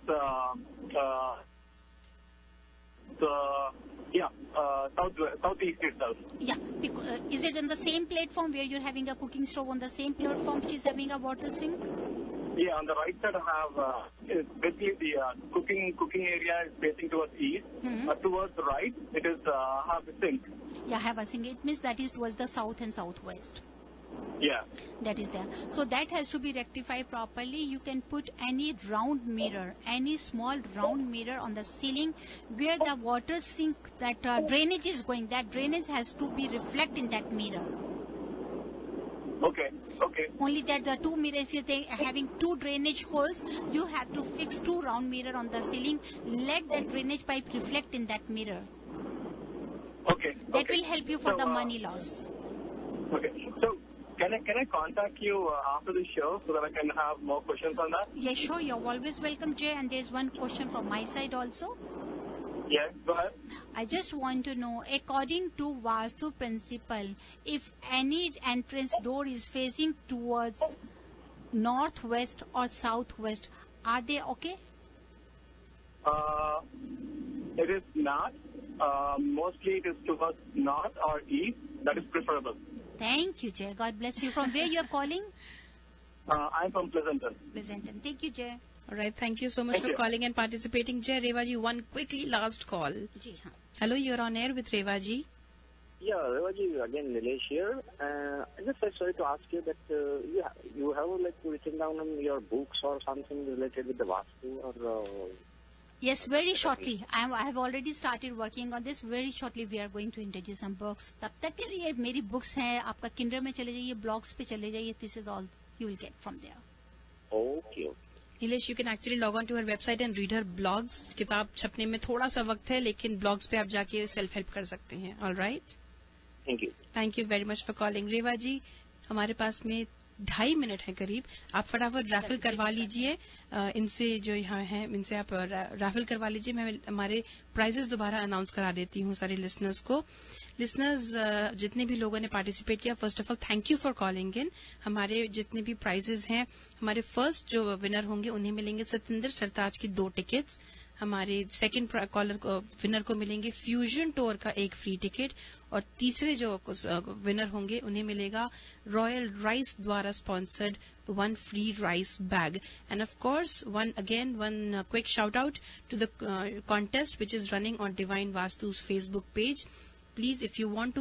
J: southeast itself.
B: Yeah, because, is it on the same platform where you're having a cooking stove? On the same platform she's having a water sink?
J: Yeah, on the right side I have basically the cooking area is facing towards east.
B: Mm-hmm.
J: Towards the right it is have a sink.
B: Yeah, have a sink. It means that is towards the south and southwest.
J: Yeah.
B: That is there. So that has to be rectified properly. You can put any round mirror, any small round mirror on the ceiling where the water sink, that drainage is going. That drainage has to be reflect in that mirror.
J: Okay. Okay.
B: Only that the two mirrors, if you're having two drainage holes, you have to fix two round mirror on the ceiling. Let that drainage pipe reflect in that mirror.
J: Okay.
B: That will help you for the money loss.
J: Okay. So can I contact you after the show so that I can have more questions on that?
B: Yeah, sure. You're always welcome, Jay. And there's one question from my side also.
J: Yeah, go ahead.
B: I just want to know, according to Vastu principle, if any entrance door is facing towards northwest or southwest, are they okay?
J: It is not. Mostly it is towards north or east. That is preferable.
B: Thank you, Jay. God bless you. From where you are calling?
J: I'm from Pleasanton.
B: Pleasanton. Thank you, Jay.
D: All right. Thank you so much for calling and participating. Jay, Reva ji, one quickly last call.
B: Ji, haan.
D: Hello, you're on air with Reva ji.
G: Yeah, Reva ji, again Nilesh here. I just sorry to ask you that you have like written down on your books or something related with the Vastu or.
B: Yes, very shortly. I have already started working on this. Very shortly we are going to introduce some books. तब तक के लिए मेरी books हैं. आपका Kindle में चले जाइए, blogs पे चले जाइए. This is all you will get from there.
G: Okay.
D: Nilesh, you can actually log on to her website and read her blogs. किताब छपने में थोड़ा सा वक्त है, लेकिन blogs पे आप जाके self help कर सकते हैं. All right.
G: Thank you.
D: Thank you very much for calling. रेवा जी, हमारे पास में 2.5 मिनट है करीब. आप फटाफट राफल करवा लीजिए. इनसे जो यहाँ है, इनसे आप राफल करवा लीजिए. मैं हमारे प्राइजेस दोबारा अनाउंस करा देती हूँ सारे लिसनर्स को. लिसनर्स जितने भी लोगों ने पार्टिसिपेट किया, first of all thank you for calling इन. हमारे जितने भी प्राइजेस हैं, हमारे फर्स्ट जो विनर होंगे उन्हें मिलेंगे सतिंदर सरताज की 2 टिकट्स. हमारे सेकंड कॉलर को विनर को मिलेंगे फ्यूजन टूर का 1 फ्री टिकट. और तीसरे जो विनर होंगे उन्हें मिलेगा रॉयल राइस द्वारा sponsored 1 free rice bag. And of course one quick shout out to the contest which is running on divine Vastu's Facebook page. Please if you want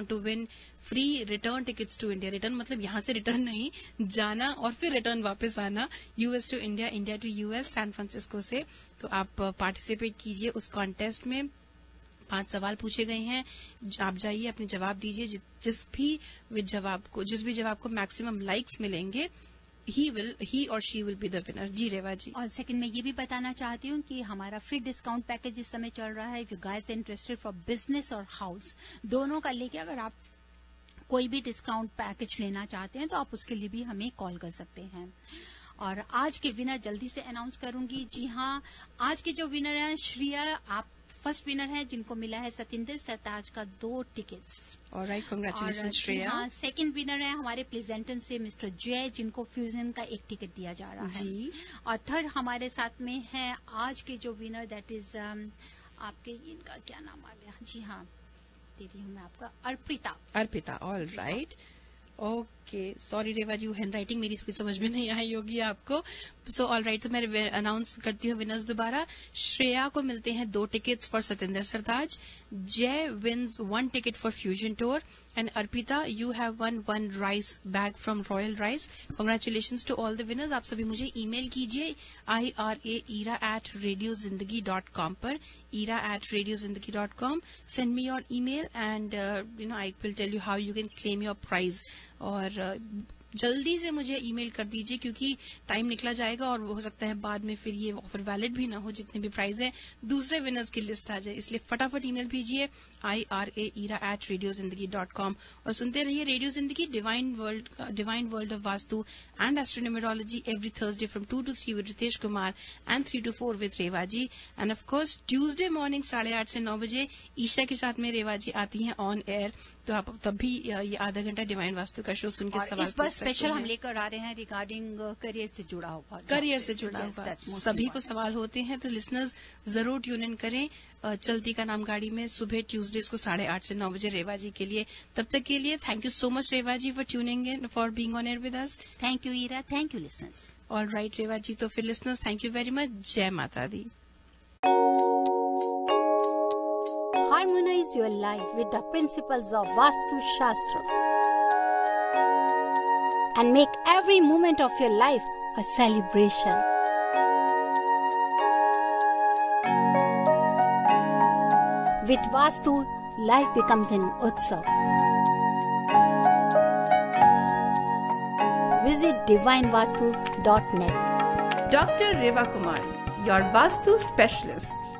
D: to win free return tickets to India. Return मतलब यहाँ से रिटर्न नहीं, जाना और फिर रिटर्न वापस आना. US to India, India to US, San Francisco से. तो आप पार्टिसिपेट कीजिए उस कॉन्टेस्ट में. 5 सवाल पूछे गए हैं. आप जाइए, अपने जवाब दीजिए. जिस भी जवाब को मैक्सिमम लाइक्स मिलेंगे, he or she will be the winner. जी रेवा जी.
B: और सेकंड में ये भी बताना चाहती हूँ कि हमारा फ्री डिस्काउंट पैकेज इस समय चल रहा है. If you guys interested for business और हाउस दोनों का लेके अगर आप कोई भी डिस्काउंट पैकेज लेना चाहते हैं तो आप उसके लिए भी हमें कॉल कर सकते हैं. और आज के विनर जल्दी से अनाउंस करूंगी. जी हाँ, आज के जो विनर हैं श्रिया, आप फर्स्ट विनर है जिनको मिला है सतिंदर सरताज का 2 टिकट्स.
D: Alright, congratulations Shreya.
B: हाँ, सेकंड विनर है हमारे प्लेजेंटन से मिस्टर जय, जिनको फ्यूजन का 1 टिकट दिया जा रहा है जी. और थर्ड हमारे साथ में है आज के जो विनर, दैट इज आपके इनका क्या नाम आ गया. जी हाँ, दे रही हूँ मैं आपका, Arpita. All right. Okay, sorry Reva ji, handwriting मेरी थोड़ी समझ में नहीं आई होगी आपको. सो ऑल राइट, तो मैं अनाउंस करती हूँ विनर्स दोबारा. श्रेया को मिलते हैं 2 tickets for Satinder Sartaj. Jay wins 1 ticket for fusion tour. And Arpita, you have won 1 rice bag from Royal Rice. Congratulations to all the winners. आप सभी मुझे ईमेल कीजिए ira@radiozindagi.com पर, ira@radiozindagi.com. Send me your email and I will tell you how you can claim your prize. और जल्दी से मुझे ईमेल कर दीजिए क्योंकि टाइम निकला जाएगा और हो सकता है बाद में फिर ये ऑफर वैलिड भी ना हो. जितने भी प्राइज है दूसरे विनर्स की लिस्ट आ जाए, इसलिए फटाफट ईमेल भेजिए ira@radiozindagi.com. और सुनते रहिए radio Zindagi, divine world of vastu and astronumerology every Thursday from 2 to 3 with Ritesh Kumar and 3 to 4 with Reva ji. And of course Tuesday morning 8:30 से 9 बजे ईशा के साथ में रेवा जी आती हैं ऑन एयर. तो आप तब भी ये आधा घंटा डिवाइन वास्तु का शो सुन के सवाल इस बार स्पेशल हम लेकर आ रहे हैं रिगार्डिंग करियर से जुड़ा हुआ.
D: सभी को सवाल होते हैं, तो लिसनर्स जरूर ट्यून इन करें. चलती का नाम गाड़ी में सुबह ट्यूसडेज को 8:30 से 9 बजे रेवा जी के लिए. तब तक के लिए thank you so much Reva ji for tuning in, for being on air with us.
B: Thank you Ira, thank you listeners.
D: All right Reva ji, तो फिर listeners thank you very much. जय माता दी.
K: Harmonize your life with the principles of Vastu Shastra. and make every moment of your life a celebration. With Vastu, life becomes an utsav. Visit divinevastu.net.
C: Dr. Reva Kumar, your Vastu specialist.